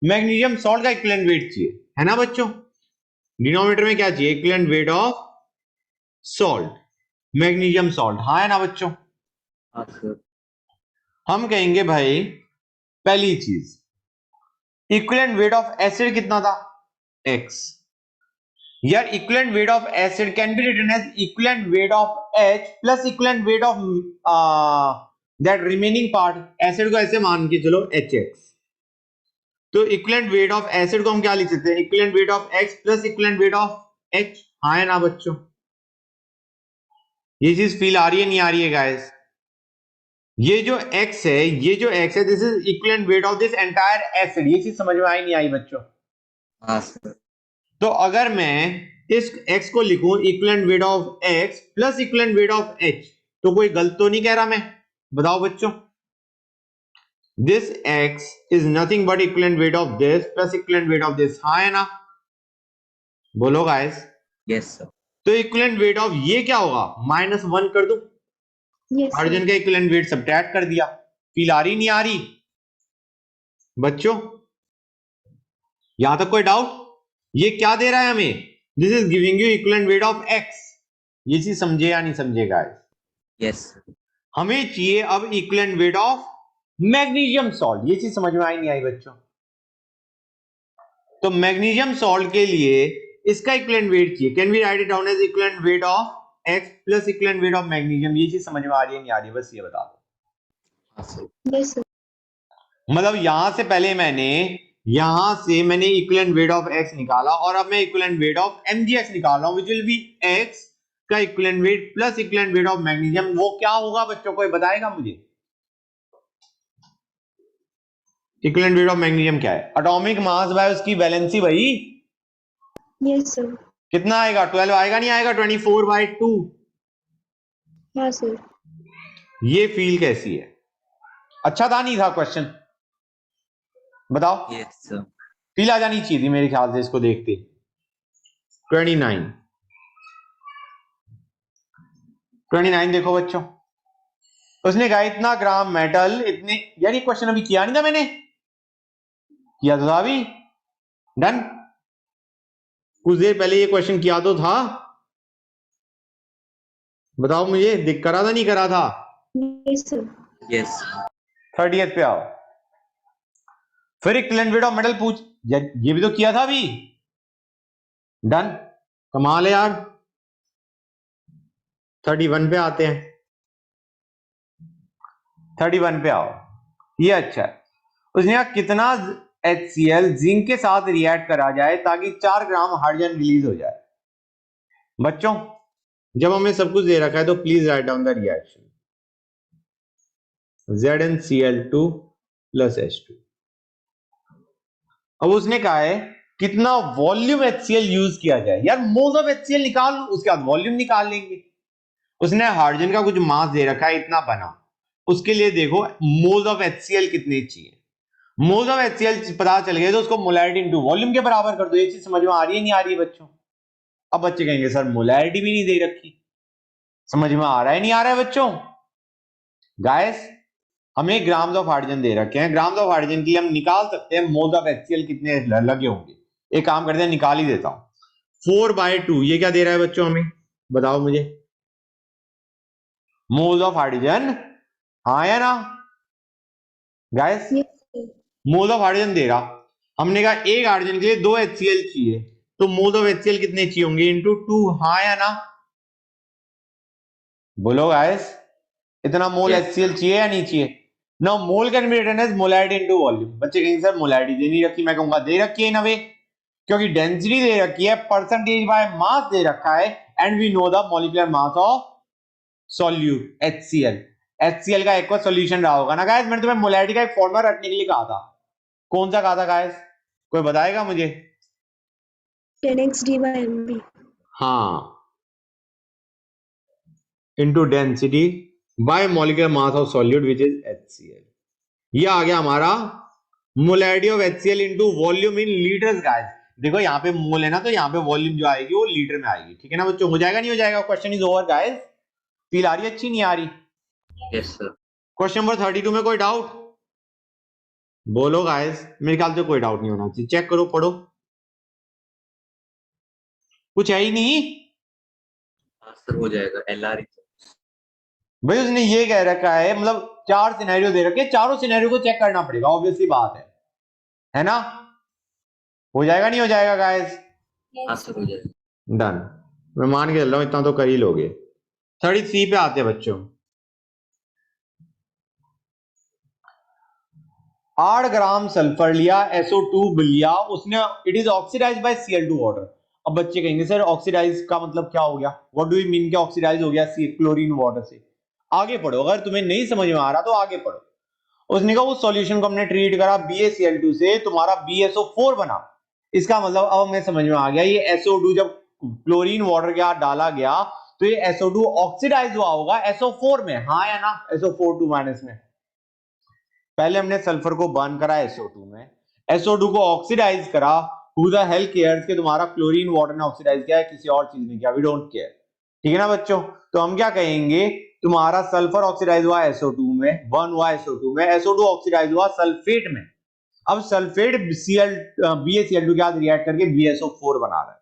मैग्नीशियम सॉल्ट का इक्विवेलेंट वेट चाहिए, है ना बच्चों? डिनोमिनेटर में क्या चाहिए? Equivalent weight of salt, magnesium salt, हाँ है ना बच्चों? हाँ सर। हम कहेंगे भाई पहली चीज, इक्विवेलेंट वेट ऑफ एसिड कितना था? x। यार equivalent weight of acid can be written as equivalent weight of H plus equivalent weight of that remaining part. Acid को ऐसे मान के चलो HX, तो इक्विवेलेंट वेट ऑफ एसिड को हम क्या लिख सकते हैं? Equivalent weight of X plus equivalent weight of H, हाँ है ना बच्चों? ये चीज फील आ रही है नहीं आ रही है गाइस? ये जो X है, ये जो X है, this is equivalent weight of this entire acid. ये चीज समझ में आई नहीं आई बच्चों? हाँ सर। तो अगर मैं इस x को लिखूं equivalent weight of x plus equivalent weight of h, तो कोई गलत तो नहीं कह रहा मैं? बताओ बच्चों। This x is nothing but equivalent weight of this plus equivalent weight of this, हाँ है ना? बोलो गाइस। Yes sir. तो इक्विवेलेंट वेट ऑफ ये क्या होगा? -1 कर दो, Yes, sir. हाइड्रोजन का इक्विवेलेंट वेट सब्ट्रैक्ट कर दिया। फील आ रही नहीं आ रही बच्चों? यहां तक कोई डाउट? ये क्या दे रहा है हमें? This is giving you equivalent weight of x। ये चीज समझे या नहीं समझे गाइस? Yes sir. हमें चाहिए अब equivalent weight of magnesium salt. ये चीज समझ में आई नहीं आई बच्चों? तो मैग्नीशियम सॉल्ट के लिए इसका इक्विवेलेंट वेट चाहिए। Can we write it down as equivalent weight of x plus equivalent weight of magnesium. ये चीज समझ में आ रही है नहीं आ रही है? बस ये बता दो। हाँ सर। Yes, sir. मतलब यहां से पहले मैंने इक्विवेलेंट वेट ऑफ x निकाला और अब मैं इक्विवेलेंट वेट ऑफ mgx निकाल रहा हूं, विच विल बी x का equivalent weight plus equivalent weight of magnesium. वो क्या होगा बच्चों? कोई बताएगा मुझे? इक्विवेलेंट वेट ऑफ मैग्नीशियम क्या है? एटॉमिक मास बाय उसकी वैलेंसी भाई। Yes, sir. कितना आएगा? 12 आएगा नहीं आएगा? 24/2। हाँ sir. ये फील कैसी है? अच्छा था नहीं था क्वेश्चन? बताओ। Yes sir. फील आ जानी चाहिए थी मेरे ख्याल से इसको देखते। 29 देखो बच्चों, उसने कहा इतना ग्राम मेटल इतने। यार ये क्वेश्चन अभी किया नहीं था मैंने? किया तो था अभी। डन। कुछ देर पहले ये क्वेश्चन किया तो था। बताओ मुझे, दिख करा था नहीं करा था? Yes, sir. यस। 30th पे आओ। फिर इक्विवेलेंट वेट ऑफ मेटल पूछ। ये भी तो किया था अभी। डन। कमाल है यार। 31 पे आते हैं। 31 पे आओ। ये अच्छा है। उसने कहा कितना HCl जिंक के साथ रिएक्ट करा जाए ताकि 4 ग्राम हाइड्रोजन रिलीज हो जाए। बच्चों जब हमें सब कुछ दे रखा है तो please write down the reaction. ZnCl2 plus H2। अब उसने कहा है कितना वॉल्यूम HCl यूज किया जाए। यार मोल्स ऑफ HCl निकाल, उसके बाद वॉल्यूम निकाल लेंगे। उसने हाइड्रोजन का कुछ मास दे रखा है इतना बना, उसके लिए देखो मोल्स ऑफ HCl कितने चाहिए। मोल्स ऑफ HCl पता चल गए तो उसको मोलैरिटी इनटू वॉल्यूम के बराबर कर दो। ये चीज समझ में आ रही है नहीं आ रही है बच्चों? अब बच्चे कहेंगे सर मोलैरिटी भी नहीं दे रखी। समझ में आ रहा है नहीं आ रहा है बच्चों? गाइस हमें ग्राम्स ऑफ हाइड्रोजन दे रखे हैं। ग्राम्स ऑफ हाइड्रोजन के लिए हम निकाल सकते हैं मोल्स ऑफ HCl कितने लगे होंगे। एक काम करते हैं, निकाल ही देता हूं। 4/2 ये क्या दे रहा है बच्चों हमें? बताओ मुझे। मोल्स ऑफ हाइड्रोजन, हाँ या ना guys? Yes, sir. Moles of hydrogen दे रहा। हमने कहा एक हाइड्रोजन के लिए 2 HCl चाहिए, तो मोल्स ऑफ HCl कितने चाहिए होंगे? इनटू 2, हाँ या ना? बोलो गाइस, इतना मोल Yes. HCl चाहिए या नहीं चाहिए? Now mole can be written as molarity into volume. बच्चे कहेंगे सर मोलैरिटी दे नहीं रखी। मैं कहूंगा दे रखी है इन अ वे, क्योंकि डेंसिटी दे रखी है, परसेंटेज बाय मास दे रखा है, and we know the molecular mass of solute HCl। HCl का एक्वा सॉल्यूशन रहा होगा ना गाइस? मैंने तुम्हें मोलैरिटी का एक फॉर्मूला रखने के लिए कहा था। कौन सा कहा था गाइस? कोई बताएगा मुझे? 10x d by mb. हाँ, into density bye molecular mass of solute which is HCl। ये आ गया हमारा molarity of HCl into volume in litres guys. देखो यहाँ पे मोल है ना, तो यहाँ पे वॉल्यूम जो आएगी वो लीटर में आएगी, ठीक है ना बच्चों? हो जाएगा नहीं हो जाएगा? Question is over guys. Feel आ रही है? अच्छी नहीं आ रही? Yes, sir. क्वेश्चन नंबर 32 में कोई डाउट? बोलो गाइस, मेरे ख्याल से कोई डाउट नहीं होना चाहिए। चेक करो, पढ़ो, कुछ है ही नहीं। हाँ सर, हो जाएगा। LR भाई उसने ये कह रखा है, मतलब 4 सिनेरियो दे रखे, चारों सिनेरियो को चेक करना पड़ेगा, ऑब्वियसली बात है ना? हो जाएगा नहीं हो जाएगा गाइस? हाँ सर, हो जाएगा। डन। मैं मान के चल रहा हूं इतना तो कर ही लोगे। 33 पे आते हैं बच्चों। 8 ग्राम सल्फर लिया, SO2 लिया उसने, it is oxidise by Cl2 water. अब बच्चे कहेंगे सर ऑक्सीडाइज का मतलब क्या हो गया? व्हाट डू यू मीन कि ऑक्सीडाइज हो गया क्लोरीन वाटर से? आगे पढ़ो, अगर तुम्हें नहीं समझ में आ रहा तो आगे पढ़ो। उसने कहा उस सॉल्यूशन को हमने ट्रीट करा BaCl2 से, तुम्हारा BSO4 बना। इसका मतलब अब हमें समझ में आ गया, ये SO2 जब क्लोरीन वाटर के साथ डाला गया तो ये SO2 ऑक्सीडाइज हुआ होगा SO4 में, हाँ या ना? SO4 माइनस में। पहले हमने सल्फर को बर्न करा SO2 में, SO2 को ऑक्सीडाइज करा। हु द हेल केयर्स कि तुम्हारा क्लोरीन वाटर ने ऑक्सीडाइज किया है, किसी और चीज ने किया, वी डोंट केयर, ठीक है ना बच्चों? तो हम क्या कहेंगे, तुम्हारा सल्फर ऑक्सीडाइज हुआ SO2 में, बर्न हुआ SO2 में, SO2 ऑक्सीडाइज हुआ सल्फेट में। अब सल्फेट BaCl2 के साथ रिएक्ट करके BSO4 बना रहा है।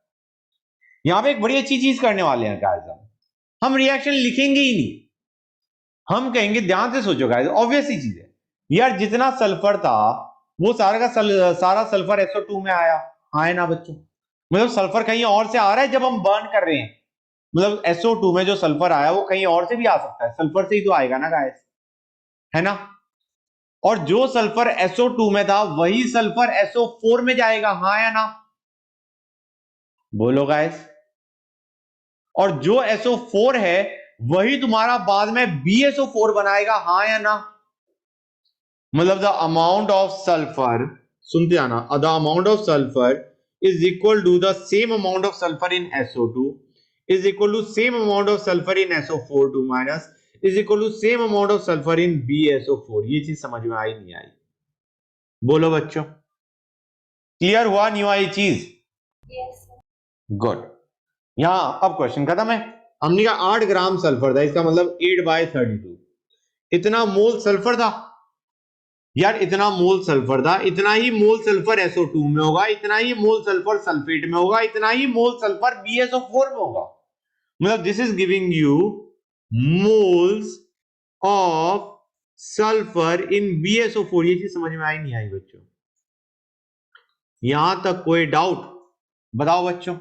यहां पे एक बड़ी अच्छी चीज करने वाले हैं गाइस, हम रिएक्शन लिखेंगे ही नहीं, हम कहेंगे, ध्यान से सोचो गाइस, ऑब्वियस ही चीज है यार, जितना सल्फर था वो सारा का सारा सल्फर SO2 में आया, हाँ है ना बच्चों? मतलब सल्फर कहीं और से आ रहा है जब हम बर्न कर रहे हैं, मतलब SO2 में जो सल्फर आया वो कहीं और से भी आ सकता है, सल्फर से ही तो आएगा ना गाइस, है ना? और जो सल्फर SO2 में था वही सल्फर SO4 में जाएगा, हाँ या ना? बोलो गाइस। और जो SO4 है वही तुम्हारा बाद में BSO4 बनाएगा, हाँ या ना? मतलब द अमाउंट ऑफ सल्फर, सुनते आना, the amount of sulphur is equal to the same amount of sulphur in SO2 is equal to same amount of sulphur in SO4 minus is equal to same amount of sulphur in BSO4। ये चीज समझ में आई नहीं आई? बोलो बच्चों, clear हुआ नहीं हुआ ये चीज? Yes, sir. गुड। यहां अब क्वेश्चन खत्म है। हमने कहा 8 ग्राम सल्फर था, इसका मतलब 8/32 इतना मोल सल्फर था यार, इतना मोल सल्फर था, इतना ही मोल सल्फर SO2 में होगा, इतना ही मोल सल्फर सल्फेट में होगा, इतना ही मोल सल्फर BSO4 में होगा। मतलब this is giving you moles of sulphur in BSO4। ये चीज समझ में आई नहीं आई बच्चों? यहां तक कोई डाउट? बताओ बच्चों।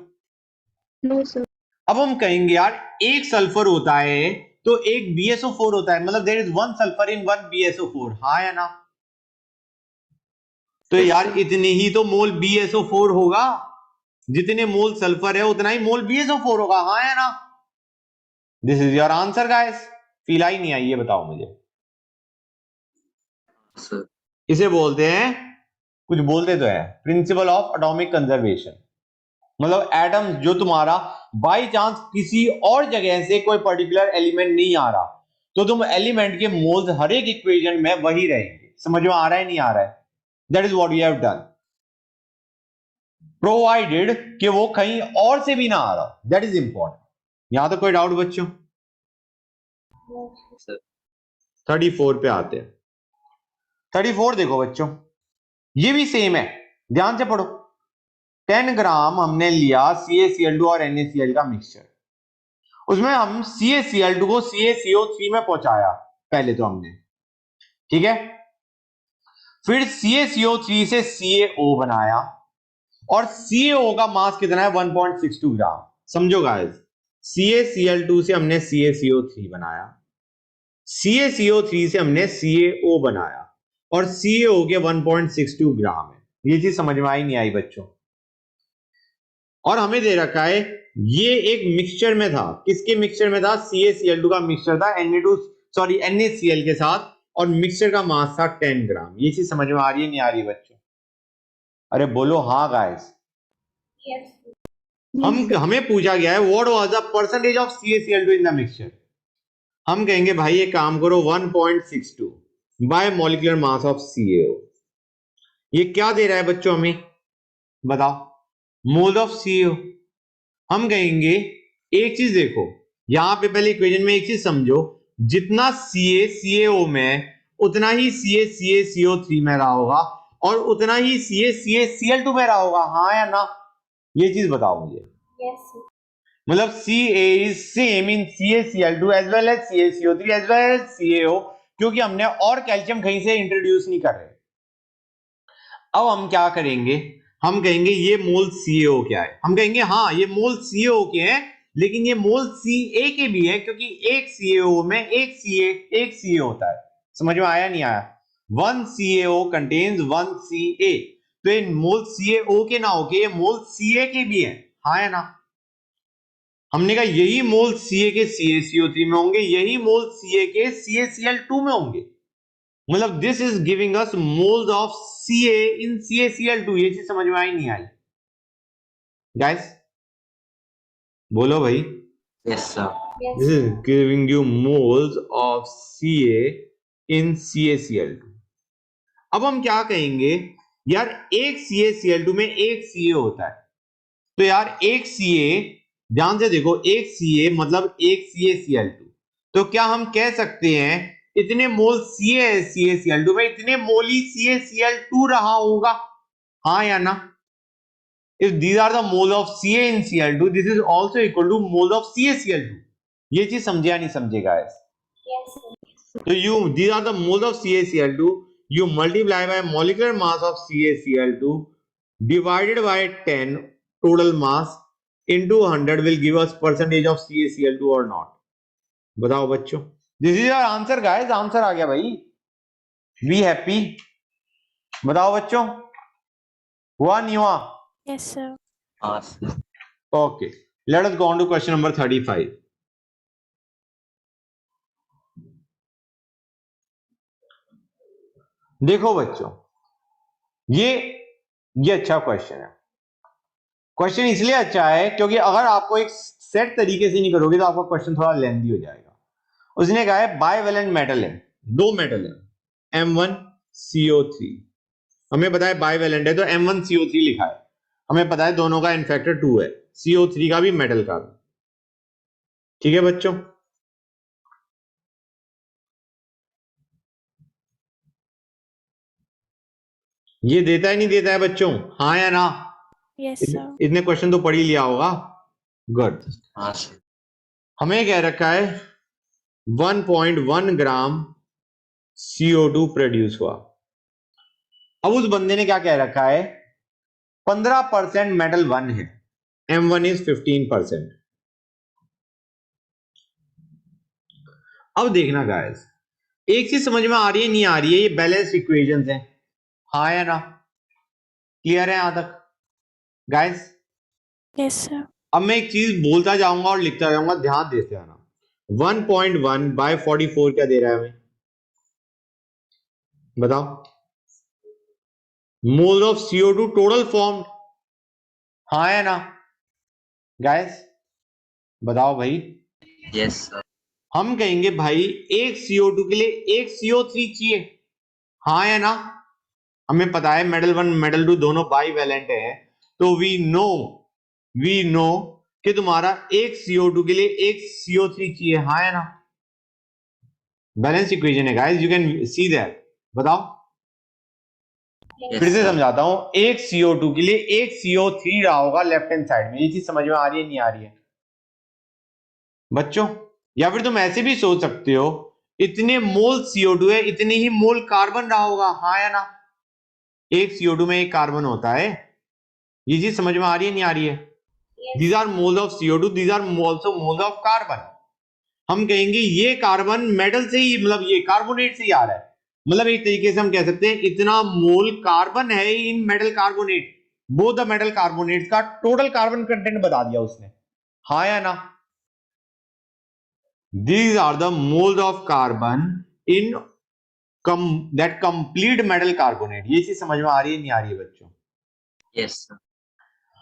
No, sir. अब हम कहेंगे यार एक सल्फर होता है तो एक BSO4 होता है, मतलब there is one sulphur in one BSO4, हाँ या ना? तो Yes, यार sir. इतने ही तो मोल BSO4 होगा, जितने मोल सल्फर है उतना ही मोल BSO4 होगा, हाँ या ना? This is your answer guys. Feel I नहीं आई ये बताओ मुझे? Sir. इसे बोलते हैं, कुछ बोलते तो है, प्रिंसिपल ऑफ एटॉमिक कंजर्वेशन। मतलब एटम्स जो तुम्हारा बाय चांस किसी और जगह से कोई पर्टिकुलर एलिमेंट नहीं आ रहा तो तुम एलिमेंट के मोल्स हर एक इक्वेशन में वही रहेंगे। समझ में आ रहा है नहीं आ रहा है? That is what we have done, provided कि वो कहीं और से भी ना आ रहा, दैट इज इंपॉर्टेंट। यहां तो कोई डाउट बच्चों? No. Sir. 34 पे आते हैं। 34 देखो बच्चों, ये भी सेम है, ध्यान से पढ़ो। 10 ग्राम हमने लिया CaCl2 और NaCl का मिक्सचर, उसमें हम CaCl2 को CaCO3 में पहुंचाया पहले तो हमने, ठीक है? फिर CaCO3 से CaO बनाया और CaO का मास कितना है 1.62 ग्राम। समझो गाइस, CaCl2 से हमने CaCO3 बनाया, CaCO3 से हमने CaO बनाया और CaO के 1.62 ग्राम है। ये चीज समझ में आई नहीं आई बच्चों? और हमें दे रखा है ये एक मिक्सचर में था, किसके मिक्सचर में था? CaCl2 का मिक्सचर था NaCl के साथ, और मिक्सचर का मास था 10 ग्राम। ये चीज समझ में आ रही है नहीं आ रही बच्चों? अरे बोलो हाँ guys. Yes, sir. Yes, sir. हमें पूछा गया है what was the percentage of CaCl2 in the mixture. हम कहेंगे भाई ये काम करो 1.62 bye molecular mass of CaO। ये क्या दे रहा है बच्चों हमें? बताओ। Mole of CAO. हम कहेंगे एक चीज देखो, यहां पे पहले इक्वेशन में एक चीज समझो, जितना सीए सीएओ में उतना ही सीए सीए सीओ3 में रहा होगा और उतना ही सीए सीए सीएल2 में रहा होगा, हाँ या ना? ये चीज बताओ मुझे। Yes, sir. मतलब CA is same in CaCl2 as well as CaCO3 as well as CaO, क्योंकि हमने और कैल्शियम कहीं से इंट्रोड्यूस नहीं कर रहे। अब हम क्या करेंगे, हम कहेंगे ये मोल CaO क्या है, हम कहेंगे हाँ ये मोल CaO के हैं, लेकिन ये मोल Ca के भी है, क्योंकि एक CaO में एक Ca होता है। समझ में आया नहीं आया? 1 CaO contains 1 Ca, तो ये मोल CaO के ना होके ये मोल Ca के भी है, हाँ या ना? हमने कहा यही मोल Ca के CaCO3 में होंगे, यही मोल Ca के CaCl2 में होंगे। मतलब this is giving us moles of Ca in CaCl2। ये चीज समझ में आई नहीं आई? गाइस बोलो भाई। Yes, sir. Yes, this is sir. Giving you moles of Ca in CaCl2। अब हम क्या कहेंगे, यार एक CaCl2 में एक Ca होता है, तो यार एक Ca, ध्यान से देखो, एक Ca मतलब एक CaCl2, तो क्या हम कह सकते हैं इतने मोल CaCl2 में इतने मोल ही CaCl2 रहा होगा, हाँ या ना? If these are the mole of Ca in Cl2, this is also equal to mole of CaCl2। ये चीज समझे या नहीं समझे गाइस? Yes, sir. तो these are the moles of CaCl2, you multiply by molecular mass of CaCl2 divided by 10 total mass into 100 will give us percentage of CaCl2 or not? बताओ बच्चों। This is your answer guys, answer आ गया भाई। Be happy. बताओ बच्चों, हुआ नहीं हुआ? Yes, sir. Sir. Okay, let us go on to question number 35। देखो बच्चों, ये अच्छा क्वेश्चन है। क्वेश्चन इसलिए अच्छा है क्योंकि अगर आपको एक सेट तरीके से नहीं करोगे तो आपका क्वेश्चन थोड़ा लेंथी हो जाएगा। उसने कहा है बाइवेलेंट मेटल है, दो मेटल है M1CO3। हमें पता है बाइवेलेंट है तो M1CO3 लिखा है, हमें पता है दोनों का इनफैक्टर 2 है, CO3 का भी मेटल का भी। ठीक है बच्चों, ये देता है नहीं देता है बच्चों, हाँ या ना? Yes, sir. इतने क्वेश्चन तो पढ़ ही लिया होगा। गुड। Sir. हमें कह रखा है 1.1 ग्राम CO2 प्रोड्यूस हुआ। अब उस बंदे ने क्या कह रखा है, 15% मेटल 1 है, M1 इज 15%। अब देखना गाइस, एक चीज समझ में आ रही है नहीं आ रही है, ये बैलेंस इक्वेशंस हैं, हाँ या ना? क्लियर है यहां तक गाइस? Yes, sir. अब मैं एक चीज बोलता जाऊंगा और लिखता जाऊंगा, ध्यान देते आना। 1.1 बाय 44 क्या दे रहा है हमें, बताओ? Mole of CO2 total form, हाँ या ना गाइस? बताओ भाई। Yes, sir. हम कहेंगे भाई एक CO2 के लिए एक CO3 चाहिए, हाँ या ना? हमें पता है मेटल 1 मेटल 2 दोनों बाईवैलेंट है, तो वी नो कि तुम्हारा एक CO2 के लिए एक CO3 चाहिए, हाँ या ना? बैलेंस इक्वेशन है guys, you can see that. बताओ, Yes, फिर से sir. समझाता हूं, एक CO2 के लिए एक CO3 रहा होगा लेफ्ट हैंड साइड में। ये चीज समझ में आ रही है नहीं आ रही है बच्चों? या फिर तुम ऐसे भी सोच सकते हो, इतने मोल CO2 है इतने ही मोल कार्बन रहा होगा, हाँ या ना? एक CO2 में एक कार्बन होता है। ये चीज समझ में आ रही है नहीं आ रही है? These are moles of CO2, these are also moles of carbon. हम कहेंगे ये कार्बन मेटल से ही, मतलब ये कार्बोनेट से ही आ रहा है। मतलब एक तरीके से हम कह सकते हैं इतना मोल कार्बन है इन metal carbonate, both the metal carbonates का टोटल कार्बन कंटेंट बता दिया उसने, हाँ या ना? These are the moles of carbon in that complete metal carbonate। ये चीज समझ में आ रही है नहीं आ रही है बच्चों? Yes, sir.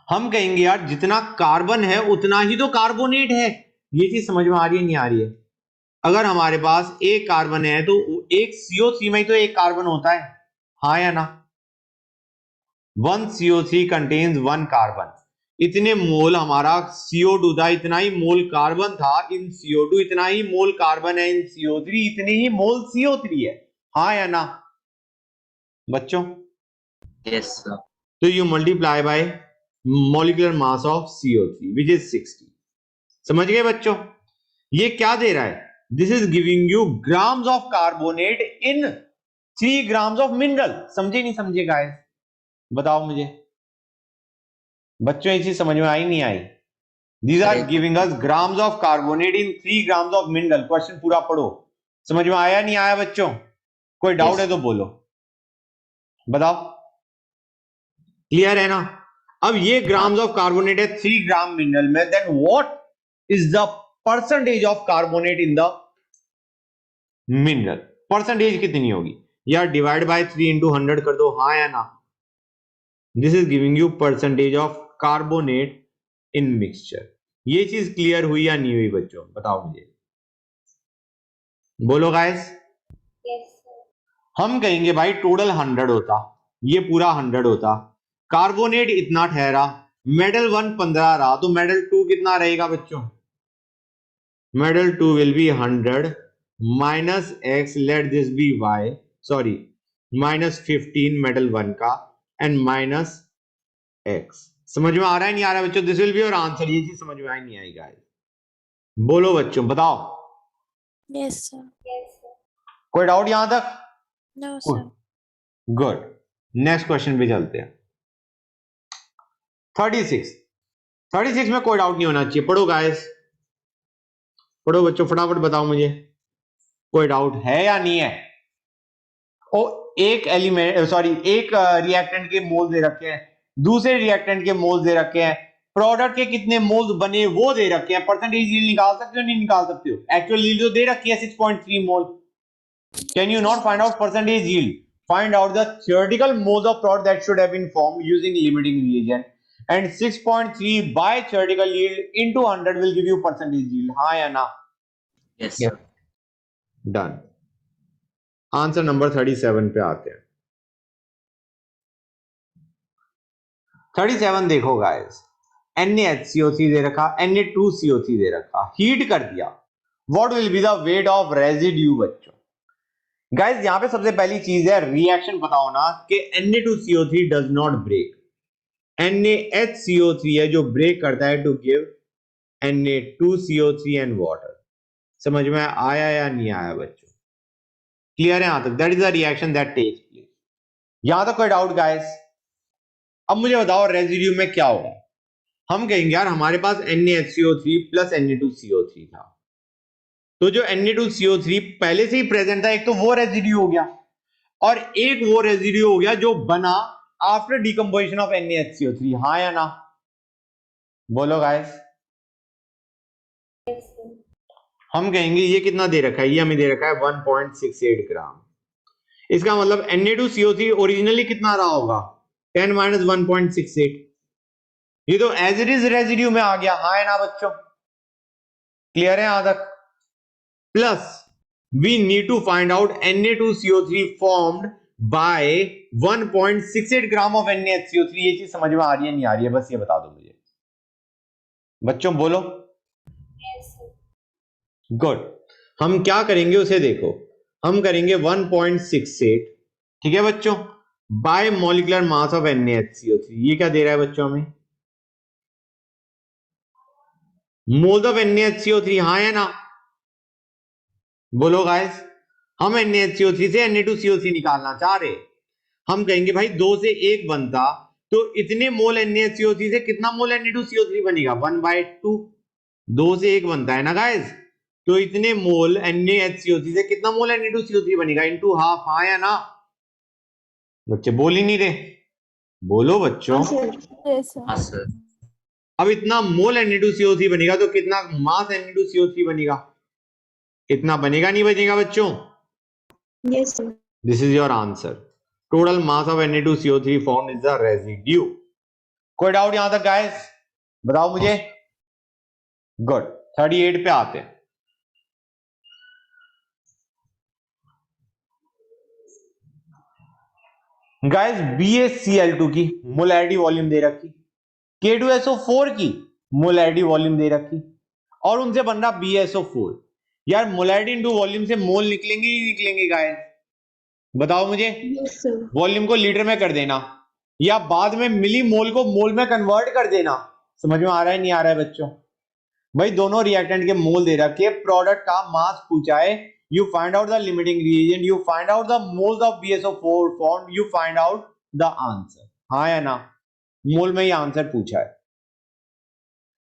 हम कहेंगे यार जितना कार्बन है उतना ही तो कार्बोनेट है। ये चीज समझ में आ रही है नहीं आ रही है? अगर हमारे पास एक कार्बन है तो एक CO3 में ही तो एक कार्बन होता है, हाँ या ना? 1 CO3 contains 1 कार्बन। इतने मोल हमारा CO2 था, इतना ही मोल कार्बन था इन CO2, इतना ही मोल कार्बन है इन CO3, इतने ही मोल CO3 है, हाँ या ना बच्चों? Yes, sir. तो you multiply by molecular mass of CO3 which is 60। समझ गए बच्चों? ये क्या दे रहा है? This is giving you grams of carbonate in 3 grams of mineral. समझे नहीं समझे गाइस? बताओ मुझे बच्चों, ये चीज समझ में आई नहीं आई? These are Correct. giving us grams of carbonate in 3 grams of mineral। Question पूरा पढ़ो। समझ में आया नहीं आया बच्चों? कोई डाउट Yes. है तो बोलो, बताओ। क्लियर है ना? अब ये ग्राम्स ऑफ कार्बोनेट है 3 ग्राम मिनरल में, then what is the percentage of carbonate in the mineral? Percentage कितनी होगी यार? डिवाइड बाय 3 इंटू 100 कर दो, हाँ या ना? This is giving you percentage of carbonate in mixture. ये चीज क्लियर हुई या नहीं हुई बच्चों? बताओ मुझे, बोलो गाइस। Yes, sir. हम कहेंगे भाई टोटल 100 होता, ये पूरा 100 होता, कार्बोनेट इतना ठहरा, मेटल 1 15 रहा, तो मेटल 2 कितना रहेगा बच्चों? Metal 2 will be 100 minus x, let this be y, sorry minus 15 metal 1 का एंड माइनस x। समझ में आ रहा है नहीं आ रहा है बच्चों? This will be your answer. ये चीज समझ में आई नहीं आई गाइस? बोलो बच्चों, बताओ। Yes, sir. Yes, sir. कोई डाउट यहां तक? No, sir. Good. Next question पे चलते हैं। 36 में कोई डाउट नहीं होना चाहिए। पढ़ो गाइस, पढ़ो बच्चों, फटाफट बताओ मुझे, कोई डाउट है या नहीं है? ओ, एक एलिमेंट सॉरी एक रिएक्टेंट के मोल दे रखे हैं, दूसरे रिएक्टेंट के मोल दे रखे हैं, प्रोडक्ट के कितने मोल्स बने वो दे रखे हैं, परसेंटेज यील्ड निकाल सकते हो नहीं निकाल सकते हो? एक्चुअल यील्ड जो दे रखी है 6.3 mole. Can you not find out percentage yield? Find out the theoretical moles of product that should have been formed using limiting reagent, and 6.3 by theoretical yield into 100 will give you percentage yield, हाँ या ना? Yes, sir. Done. Answer number 37 पे आते हैं। 37 देखो guys, NaHCO3 दे रखा, Na2CO3 दे रखा, heat कर दिया, what will be the weight of residue बच्चों? गाइस यहां पे सबसे पहली चीज है रिएक्शन पता होना कि Na2CO3 does not break, NaHCO3 है जो ब्रेक करता है to give Na2CO3 and water. समझ में आया या नहीं आया बच्चों? क्लियर है यहां तक? That is the reaction that takes place. यहां तक कोई डाउट गाइस? अब मुझे बताओ रेजिड्यू में क्या होगा? हम कहेंगे यार हमारे पास NaHCO3 प्लस Na2CO3 था, तो जो Na2CO3 पहले से ही प्रेजेंट था, एक तो वो रेजिड्यू हो गया, और एक वो रेजिड्यू हो गया जो बना आफ्टर डिकम्पोजिशन ऑफ NaHCO3, हाँ या ना? बोलो गाइस। Yes, sir. हम कहेंगे ये कितना दे रखा है? ये हमें दे रखा है 1.68 ग्राम। इसका मतलब Na2CO3 ओरिजिनली कितना रहा होगा? 10 माइनस 1.68। ये तो एज इट इज रेजिड्यू में आ गया, हाँ है ना बच्चों? क्लियर है यहां तक? Plus we need to find out Na2CO3 formed by 1.68 gram of NaHCO3। ये चीज समझ में आ रही है नहीं आ रही है? बस ये बता दो मुझे बच्चों, बोलो। Yes, sir. गुड। हम क्या करेंगे उसे देखो, हम करेंगे 1.68, ठीक है बच्चों, bye molecular mass of NaHCO3। ये क्या दे रहा है बच्चों हमें? मोल्स ऑफ NaHCO3, हाँ या ना? बोलो गाइस। हम NaHCO3 से Na2CO3 निकालना चाह रहे, हम कहेंगे भाई 2 से 1 बनता, तो इतने मोल NaHCO3 से कितना मोल Na2CO3 बनेगा? 1/2। 2 से 1 बनता है ना गाइस, तो इतने मोल NaHCO3 से कितना मोल Na2CO3 बनेगा? इनटू हाफ, हाँ या ना? बच्चे बोल ही नहीं रहे, बोलो बच्चों। Yes, sir. Yes, sir. अब इतना मोल Na2CO3 बनेगा तो कितना मास Na2CO3 बनेगा? इतना बनेगा नहीं बनेगा बच्चों? Yes, sir. This is your answer. Total mass of Na2CO3 form is the residue. कोई डाउट यहां तक गाइस? बताओ मुझे। गुड। 38 पे आते हैं। गाइस BaCl2 की मोलैरिटी वॉल्यूम दे रखी, K2SO4 की मोलैरिटी वॉल्यूम दे रखी और उनसे बन रहा BSO4। यार मोलैरिटी इनटू वॉल्यूम से मोल निकलेंगे ही निकलेंगे गाइस, बताओ मुझे। Yes, sir. वॉल्यूम को लीटर में कर देना या बाद में मिली मोल को मोल में कन्वर्ट कर देना। समझ में आ रहा है नहीं आ रहा है बच्चों? भाई दोनों रिएक्टेंट के मोल दे रखे, प्रोडक्ट का मास पूछा है, you find out the limiting reagent, you find out the moles of BSO4 form, you find out the answer. हाँ या ना? मोल में ही आंसर पूछा है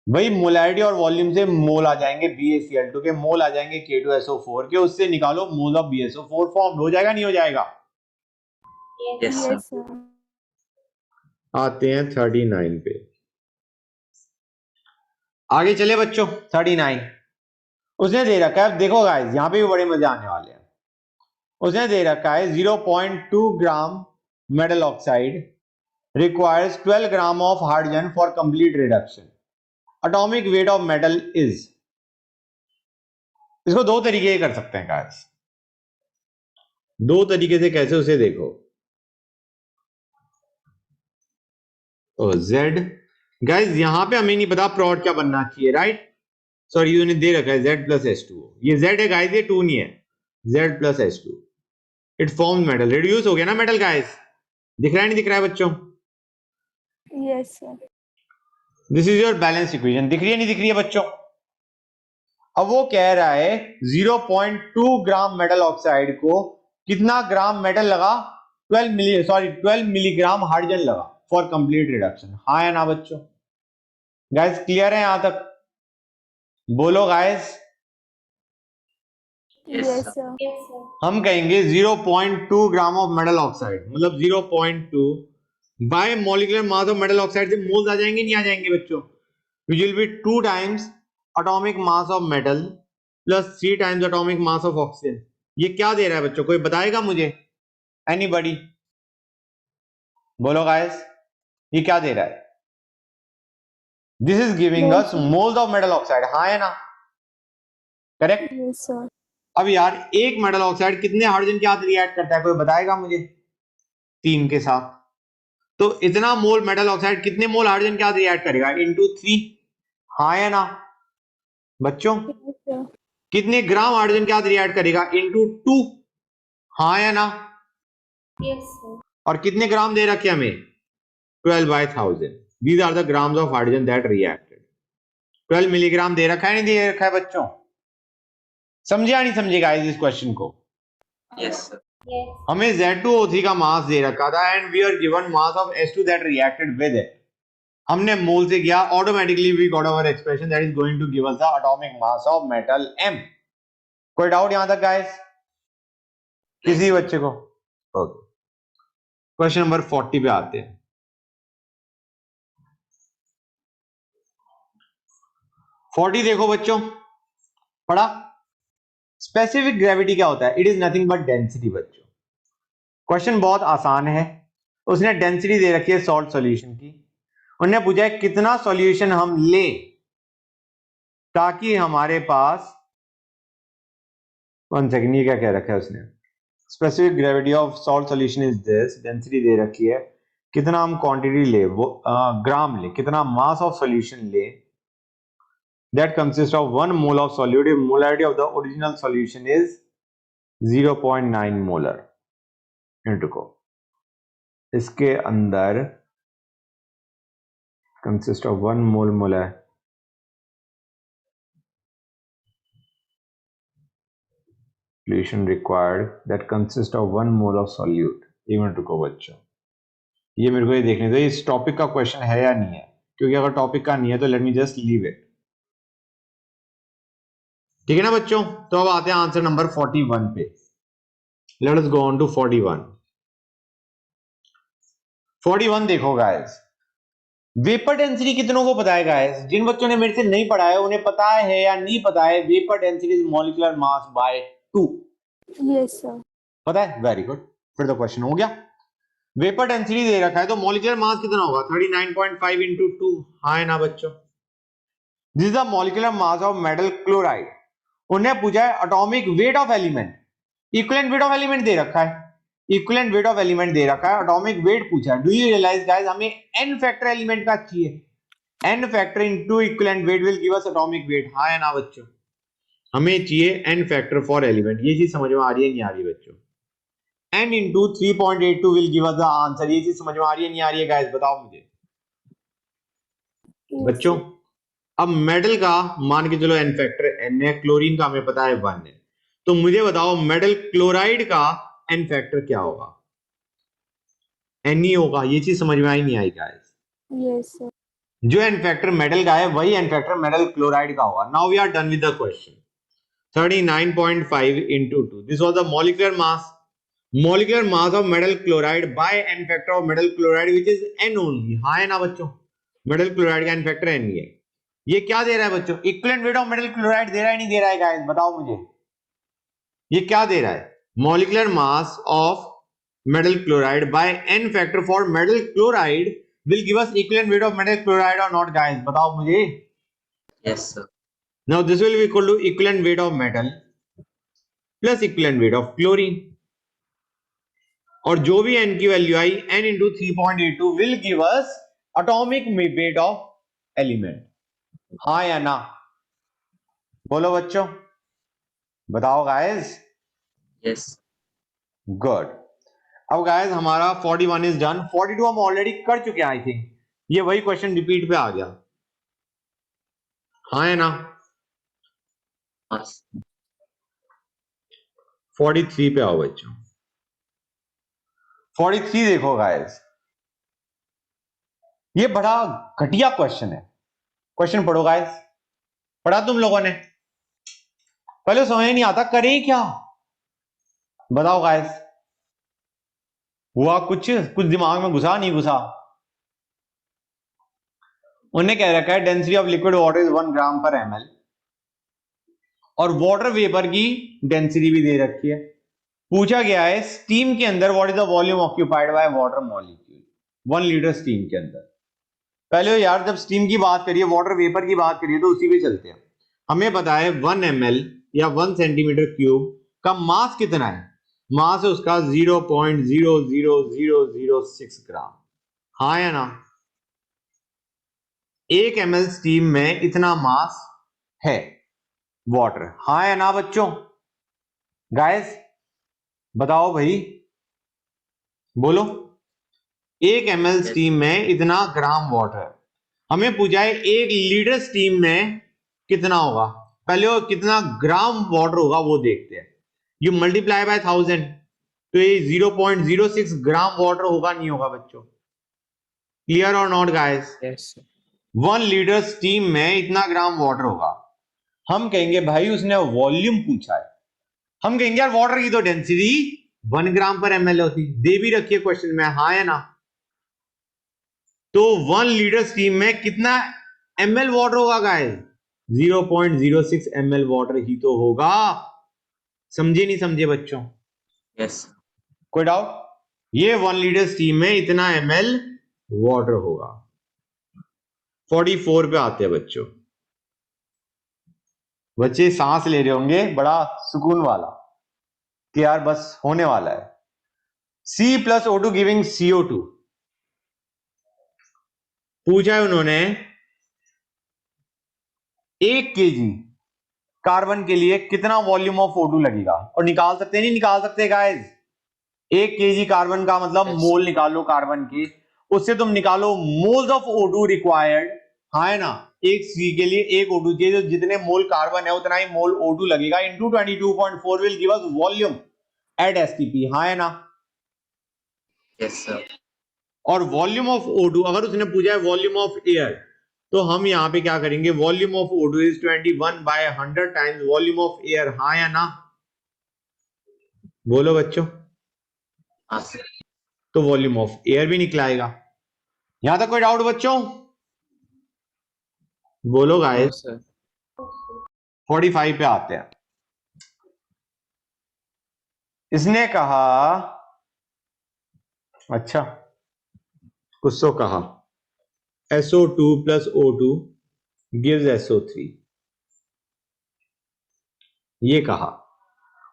भाई। मोलैरिटी और वॉल्यूम से मोल आ जाएंगे BaCl2 के, मोल आ जाएंगे K2SO4 के, उससे निकालो मोल ऑफ BSO4 फॉर्म। हो जाएगा नहीं हो जाएगा? Yes, sir. Yes, sir. आते हैं 39 पे, आगे चले बच्चों। 39 उसने दे रखा है, देखो गाइस यहां पे भी बड़े मजे आने वाले हैं। उसने दे रखा है 0.2 gram metal oxide requires 12 gram of hydrogen for complete reduction, atomic weight of metal is. इसको दो तरीके से कर सकते हैं गाइस, दो तरीके से। कैसे उसे देखो, Z गाइस यहां पे हमें नहीं पता प्रोडक्ट क्या बनना चाहिए, राइट? सॉरी यूनिट दे रखा है Z प्लस H2O, ये Z है गाइस, ये 2 नहीं है, Z plus H2, it forms metal. Reduce हो गया ना मेटल गाइस, दिख रहा है नहीं दिख रहा है बच्चों? Yes, sir. This is your balance equation, दिख रही है नहीं दिख रही है बच्चों? अब वो कह रहा है 0.2 ग्राम मेटल ऑक्साइड को कितना ग्राम मेटल लगा? 12 मिलीग्राम हाइड्रोजन लगा फॉर कंप्लीट रिडक्शन। हाँ या ना बच्चों? गाइस क्लियर है यहां तक? बोलो guys. Yes, Yes, sir. sir. Yes, sir. हम कहेंगे 0.2 ग्राम ऑफ मेटल ऑक्साइड, मतलब 0.2 bye molecular mass of metal oxide से मोल्स आ जाएंगे नहीं आ जाएंगे बच्चों? Which will be 2 times atomic mass of metal plus 3 times atomic mass of oxygen. ये क्या दे रहा है बच्चों, कोई बताएगा मुझे? एनीबॉडी? बोलो गाइस, ये क्या दे रहा है? This is giving us moles of metal oxide. हाँ है ना? करेक्ट। Yes, sir. अब यार एक मेटल ऑक्साइड कितने हाइड्रोजन के साथ रिएक्ट करता है, कोई बताएगा मुझे? 3 के साथ। तो इतना मोल मेटल ऑक्साइड कितने मोल हाइड्रोजन के साथ रिएक्ट करेगा? इनटू 3। हाँ या ना बच्चों? Yes, sir. कितने ग्राम हाइड्रोजन के साथ रिएक्ट करेगा? इनटू 2। हाँ या ना? Yes, sir. और कितने ग्राम दे रखे हमें? 12/1000। These are the grams of hydrogen that reacted. 12 milligram दे रखा है नहीं दे रखा है बच्चों? समझे या नहीं समझे गाइस इस क्वेश्चन को? Yes, sir. Yes. हमें Z2O3 का मास दे रखा था and we are given mass of H2 that reacted with it. हमने मोल से किया, automatically we got our expression that is going to give us the atomic mass of metal M। कोई डाउट यहां तक गाइस? किसी Yes. बच्चे को? ओके, क्वेश्चन नंबर 40 पे आते हैं। 40 देखो बच्चों, पढ़ा? स्पेसिफिक ग्रेविटी क्या होता है? It is nothing but density बच्चों। क्वेश्चन बहुत आसान है। उसने डेंसिटी दे रखी है सॉल्ट सॉल्यूशन की, उन्होंने पूछा है कितना सॉल्यूशन हम लें ताकि हमारे पास, 1 सेकंड, ये क्या कह रखा है उसने? Specific gravity of salt solution is this, density दे रखी है, कितना हम क्वांटिटी ले, वो ग्राम ले, कितना मास ऑफ सॉल्यूशन ले that consists of 1 mole of solute if molarity of the original solution is 0.9 molar into को। इसके अंदर consist of 1 mole molar solution required that consists of 1 mole of solute even to को बच्चों। ये मेरे को ये देखने दो इस टॉपिक का क्वेश्चन है या नहीं है, क्योंकि अगर टॉपिक का नहीं है तो let me just leave it. ठीक है ना बच्चों? तो अब आते हैं आंसर नंबर 41 पे। Let us go on to 41। 41 देखो गाइस, वेपर डेंसिटी कितनों को पता है गाइस? जिन बच्चों ने मेरे से नहीं पढ़ा है उन्हें पता है या नहीं पता है? Vapour density is molecular mass bye 2। Yes, sir. पता है? वेरी गुड, फिर तो क्वेश्चन हो गया। वेपर डेंसिटी दे रखा है तो मॉलिक्यूलर मास कितना होगा? 39.5 इंटू 2। हाँ है ना बच्चों? This is the molecular mass of metal chloride. उन्हें पूछा है atomic weight of element, equivalent weight of element दे रखा है, इक्विवेलेंट वेट ऑफ एलिमेंट दे रखा है, एटॉमिक वेट पूछा है। डू यू रियलाइज गाइस हमें n फैक्टर एलिमेंट का चाहिए, n factor into equivalent weight will give us atomic weight, हाँ या ना बच्चों? हमें चाहिए n फैक्टर फॉर एलिमेंट, ये चीज समझ में आ रही है नहीं आ रही बच्चों? n into 3.82 will give us the answer, ये चीज समझ में आ रही है नहीं आ रही है गाइस, बताओ मुझे Yes, बच्चों। sir. अब मेटल का मान के चलो n फैक्टर n है, क्लोरीन का हमें पता है 1 है, तो मुझे बताओ मेटल क्लोराइड का n फैक्टर क्या होगा? n ही होगा, ये चीज समझ में आई नहीं आई गाइस? Yes, sir. जो n फैक्टर मेटल का है वही n फैक्टर मेटल क्लोराइड का होगा। Now we are done with the question. 39.5 into 2, this was the molecular mass of metal chloride by n factor of metal chloride which is n only, हाँ है ना बच्चों? Metal chloride का n factor n ही है। ये क्या दे रहा है बच्चों? Equivalent weight of metal chloride दे रहा है नहीं दे रहा है गाइस, बताओ मुझे ये क्या दे रहा है? Molecular mass of metal chloride by n factor for metal chloride will give us equivalent weight of metal chloride or not guys, बताओ मुझे। Yes, sir. Now this will be equal to equivalent weight of metal plus equivalent weight of chlorine, और जो भी n की value I n into 3.82 will give us atomic weight of element, हाँ या ना? बोलो बच्चों, बताओ गाइस। Yes. गुड। अब गाइस हमारा 41 इज डन, 42 हम ऑलरेडी कर चुके हैं आई थिंक, ये वही क्वेश्चन रिपीट पे आ गया, हाँ या ना? Yes. 43 पे आओ बच्चों। 43 देखो गाइस, ये बड़ा घटिया क्वेश्चन है। क्वेश्चन पढ़ो गाइस, पढ़ा तुम लोगों ने? पहले समझ नहीं आता करे क्या, बताओ गाइस। हुआ कुछ दिमाग में घुसा नहीं घुसा? उन्हें कह रखा है density of liquid water is 1 ग्राम पर ml, और वाटर वेपर की डेंसिटी भी दे रखी है। पूछा गया है स्टीम के अंदर what is the volume occupied by water molecule 1 litre steam के अंदर। पहले यार जब स्टीम की बात करिए, वाटर वेपर की बात करिए, तो उसी पे चलते हैं। हमें पता है 1 ml या 1 सेंटीमीटर क्यूब का मास कितना है? मास है उसका 0.00006 ग्राम, हाँ या ना? 1 ml स्टीम में इतना मास है वाटर, हाँ या ना बच्चों? गाइस बताओ भाई, बोलो। 1 ml स्टीम में इतना ग्राम वाटर, हमें पूछा है 1 लीटर स्टीम में कितना होगा। पहले वो कितना ग्राम वाटर होगा वो देखते हैं। यू मल्टीप्लाई बाय 1000, तो ये 0.06 ग्राम वाटर होगा नहीं होगा बच्चों? क्लियर और not guys? Yes, sir. 1 litre steam में इतना ग्राम वाटर होगा। हम कहेंगे भाई उसने वॉल्यूम पूछा है, हम कहेंगे यार वाटर की तो डेंसिटी 1 ग्राम पर ml होती, दे भी रखिए क्वेश्चन में, हाँ या ना? तो 1 लीटर स्टीम में कितना ml वाटर होगा गाइस? 0.06 ml वाटर ही तो होगा। समझे नहीं समझे बच्चों? Yes, sir. कोई डाउट? ये 1 लीटर स्टीम में इतना ml वाटर होगा। 44 पे आते हैं बच्चों। बच्चे सांस ले रहे होंगे बड़ा सुकून वाला कि यार बस होने वाला है। C plus O2 giving CO2, पूछा है उन्होंने 1 kg कार्बन के लिए कितना वॉल्यूम ऑफ O2 लगेगा, और निकाल सकते नहीं निकाल सकते गाइस? 1 kg कार्बन का मतलब Yes. मोल निकालो कार्बन की, उससे तुम निकालो मोल्स ऑफ O2 रिक्वायर्ड, हाँ है ना? एक C के लिए 1 O2 चाहिए, जो जितने मोल कार्बन है उतना ही मोल O2 लगेगा, into 22.4 will give us volume at STP, हाँ है ना? Yes, sir. और वॉल्यूम ऑफ O2, अगर उसने पूछा है वॉल्यूम ऑफ एयर, तो हम यहां पे क्या करेंगे? Volume of O2 is 21/100 times volume of air, हाँ या ना? बोलो बच्चों। Yes, sir. तो वॉल्यूम ऑफ एयर भी निकलाएगा। यहां तक कोई डाउट बच्चों? बोलो No, गाइस। sir. 45 पे आते हैं। इसने कहा, अच्छा कुछ तो कहा, SO2 plus O2 gives SO3, ये कहा।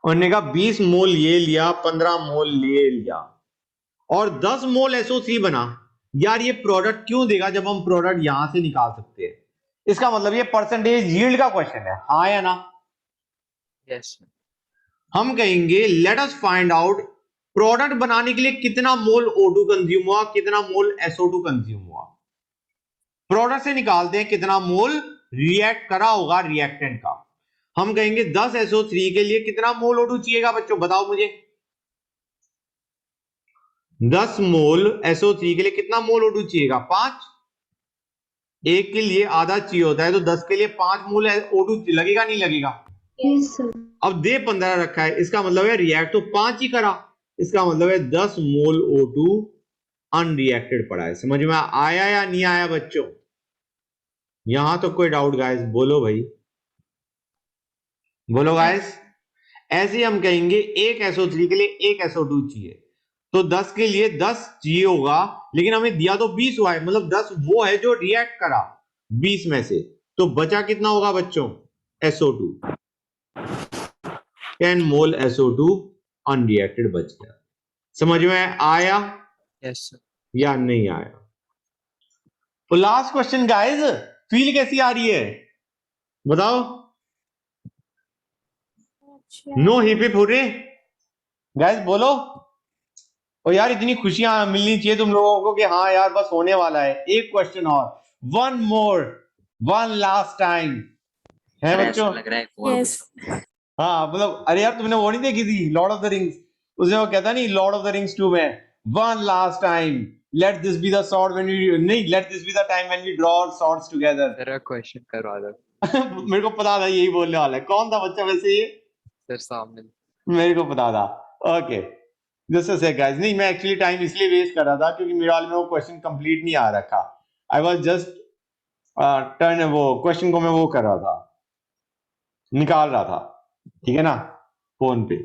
उन्होंने कहा 20 मोल ये लिया, 15 मोल ये लिया, और 10 मोल SO3 बना। यार ये प्रोडक्ट क्यों देगा जब हम प्रोडक्ट यहां से निकाल सकते हैं? इसका मतलब ये परसेंटेज यील्ड का क्वेश्चन है, हाँ या ना? Yes, sir. हम कहेंगे let us find out product बनाने के लिए कितना मोल O2 कंज्यूम हुआ, कितना मोल SO2 कंज्यूम हुआ। प्रोडक्ट से निकालते हैं कितना मोल रिएक्ट करा होगा रिएक्टेंट का। हम कहेंगे 10 SO3 के लिए कितना मोल O2 चाहिएगा बच्चों, बताओ मुझे। 10 मोल SO3 के लिए कितना मोल O2 चाहिएगा? 5। एक के लिए आधा चाहिए होता है, तो 10 के लिए 5 मोल O2 लगेगा नहीं लगेगा? Yes, sir. अब दे 15 रखा है, इसका मतलब है रिएक्ट तो 5 ही करा, इसका मतलब है 10 मोल O2 अनरिएक्टेड पड़ा है। समझ में आया या नहीं आया बच्चों? यहां तो कोई डाउट गाइस? बोलो भाई, बोलो गाइस। ऐसे ही हम कहेंगे एक SO3 के लिए एक SO2 चाहिए, तो 10 के लिए 10 चाहिए होगा, लेकिन हमें दिया तो 20 हुआ है, मतलब 10 वो है जो रिएक्ट करा 20 में से, तो बचा कितना होगा बच्चों? SO2, 10 मोल SO2 अनरिएक्टेड बच गया। समझ में आया Yes, sir. या नहीं आया? तो लास्ट क्वेश्चन गाइस, फील कैसी आ रही है बताओ? अच्छा no hip hip hurray guys, बोलो। और यार इतनी खुशियां मिलनी चाहिए तुम लोगों को कि हाँ यार बस होने वाला है। एक क्वेश्चन और, one more, one last time, है सर, बच्चों? ऐसा लग रहा है एक और यस पूछो। हाँ मतलब, अरे यार तुमने वो नहीं देखी थी लॉर्ड ऑफ द रिंग्स? उसमें वो कहता नहीं लॉर्ड ऑफ द रिंग्स 2 में, one last time, let this be the sword when we, नहीं, let this be the time when we draw swords together. मेरा क्वेश्चन करवा दो मेरे को पता था यही बोलने वाला है। कौन था बच्चा वैसे ये? सर, सामने। मेरे को पता था। Okay, just a sec guys. नहीं, मैं एक्चुअली टाइम इसलिए वेस्ट कर रहा था क्योंकि मेरे वाले में वो क्वेश्चन कंप्लीट नहीं आ रखा। आई वाज जस्ट टर्न, वो क्वेश्चन को मैं वो कर रहा था, निकाल रहा था, ठीक है ना, फोन पे।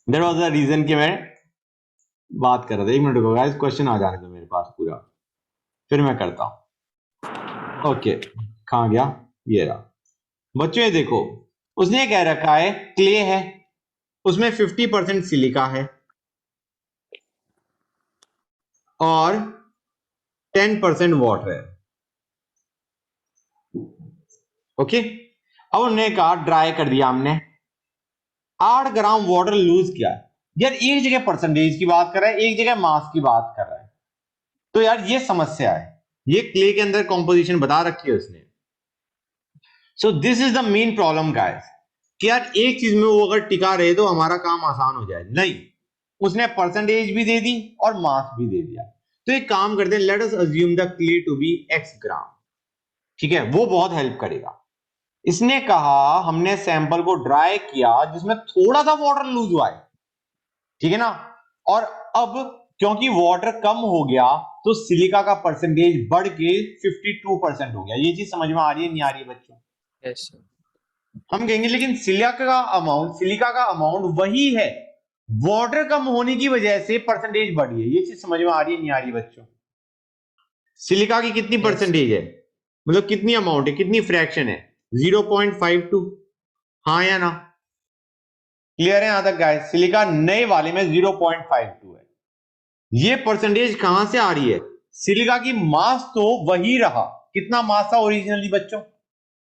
देयर वाज द रीजन कि मैं बात कर रहा था। एक मिनट रुको गाइस, क्वेश्चन आ जाने दो मेरे पास पूरा, फिर मैं करता हूं। ओके, कहां गया? ये रहा बच्चों। ये देखो, उसने कह रखा है क्ले है, उसमें 50% सिलिका है और 10% वाटर है। ओके, अब उन्होंने कहा ड्राई कर दिया हमने, 8 ग्राम वाटर लूज किया। यार एक जगह परसेंटेज की बात कर रहा है, एक जगह मास की बात कर रहा है, तो यार ये समस्या है। ये क्ले के अंदर कॉम्पोजिशन बता रखी है उसने। So this is the main problem guys, कि यार एक चीज में वो अगर टिका रहे तो हमारा काम आसान हो जाए। नहीं, उसने परसेंटेज भी दे दी और मास भी दे दिया। तो एक काम करते हैं, let us assume the clay to be x gram, ठीक है, वो बहुत हेल्प करेगा। इसने कहा हमने सैंपल को ड्राई किया जिसमें थोड़ा सा वाटर लूज हुआ है, ठीक है ना, और अब क्योंकि वाटर कम हो गया तो सिलिका का परसेंटेज बढ़ के 52% हो गया। ये चीज समझ में आ रही है नहीं आ रही है बच्चों? Yes sir. हम कहेंगे लेकिन सिलिका का अमाउंट वही है, वाटर कम होने की वजह से परसेंटेज बढ़ी है। ये चीज समझ में आ रही है नहीं आ रही बच्चों? सिलिका की कितनी Yes. परसेंटेज है, मतलब कितनी अमाउंट है, कितनी फ्रैक्शन है? 0.52, हाँ या ना? क्लियर है यहां तक गाइस? सिलिका नए वाले में 0.52 है। ये परसेंटेज कहां से आ रही है? सिलिका की मास तो वही रहा, कितना मास था ओरिजिनली बच्चों?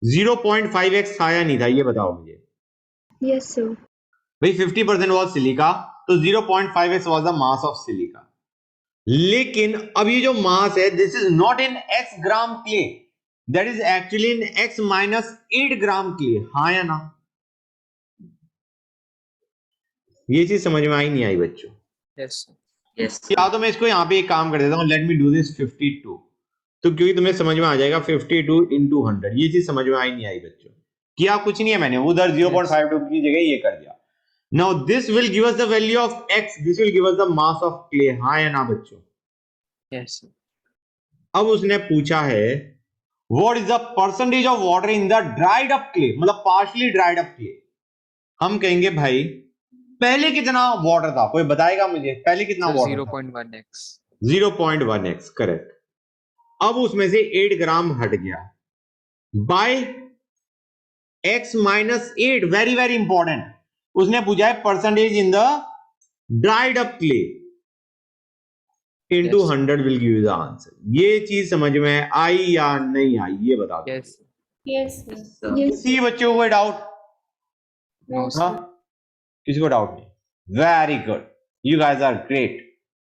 0.5x था या नहीं था, ये बताओ मुझे Yes, sir. भाई। 50% वॉज सिलिका, तो 0.5x was the mass of silica. लेकिन अब ये जो मास है, this is not in x gram clay, that is actually in x minus 8 gram clay, हाँ या ना? ये चीज समझ में आई नहीं आई बच्चों? Yes sir. यस या तो मैं इसको यहां पे एक काम कर देता हूं, लेट मी डू दिस 52, तो क्योंकि तुम्हें समझ में आ जाएगा 52 into 100। ये चीज समझ में आई नहीं आई बच्चों? किया कुछ नहीं है मैंने, उधर 0.52 की जगह ये कर दिया। Now this will give us the value of x, this will give us the mass of clay, हाँ या ना बच्चों? Yes sir. अब उसने पूछा है what is the percentage of water in the dried up clay, मतलब पार्शली ड्राइड अप क्ले। हम कहेंगे भाई पहले कितना वाटर था, कोई बताएगा मुझे पहले कितना सर वाटर था? 0.1x। 0.1x, correct. अब उसमें से 8 ग्राम हट गया by x minus 8, very very important. उसने पूछा है percentage in the dried up clay, into Yes. 100 will give you the answer. ये चीज समझ में आई या नहीं आई ये बता दो। Yes. Yes, sir. Yes, किसी बच्चे को कोई डाउट? No, No, sir. हाँ, किसी को डाउट नहीं? Very good, you guys are great.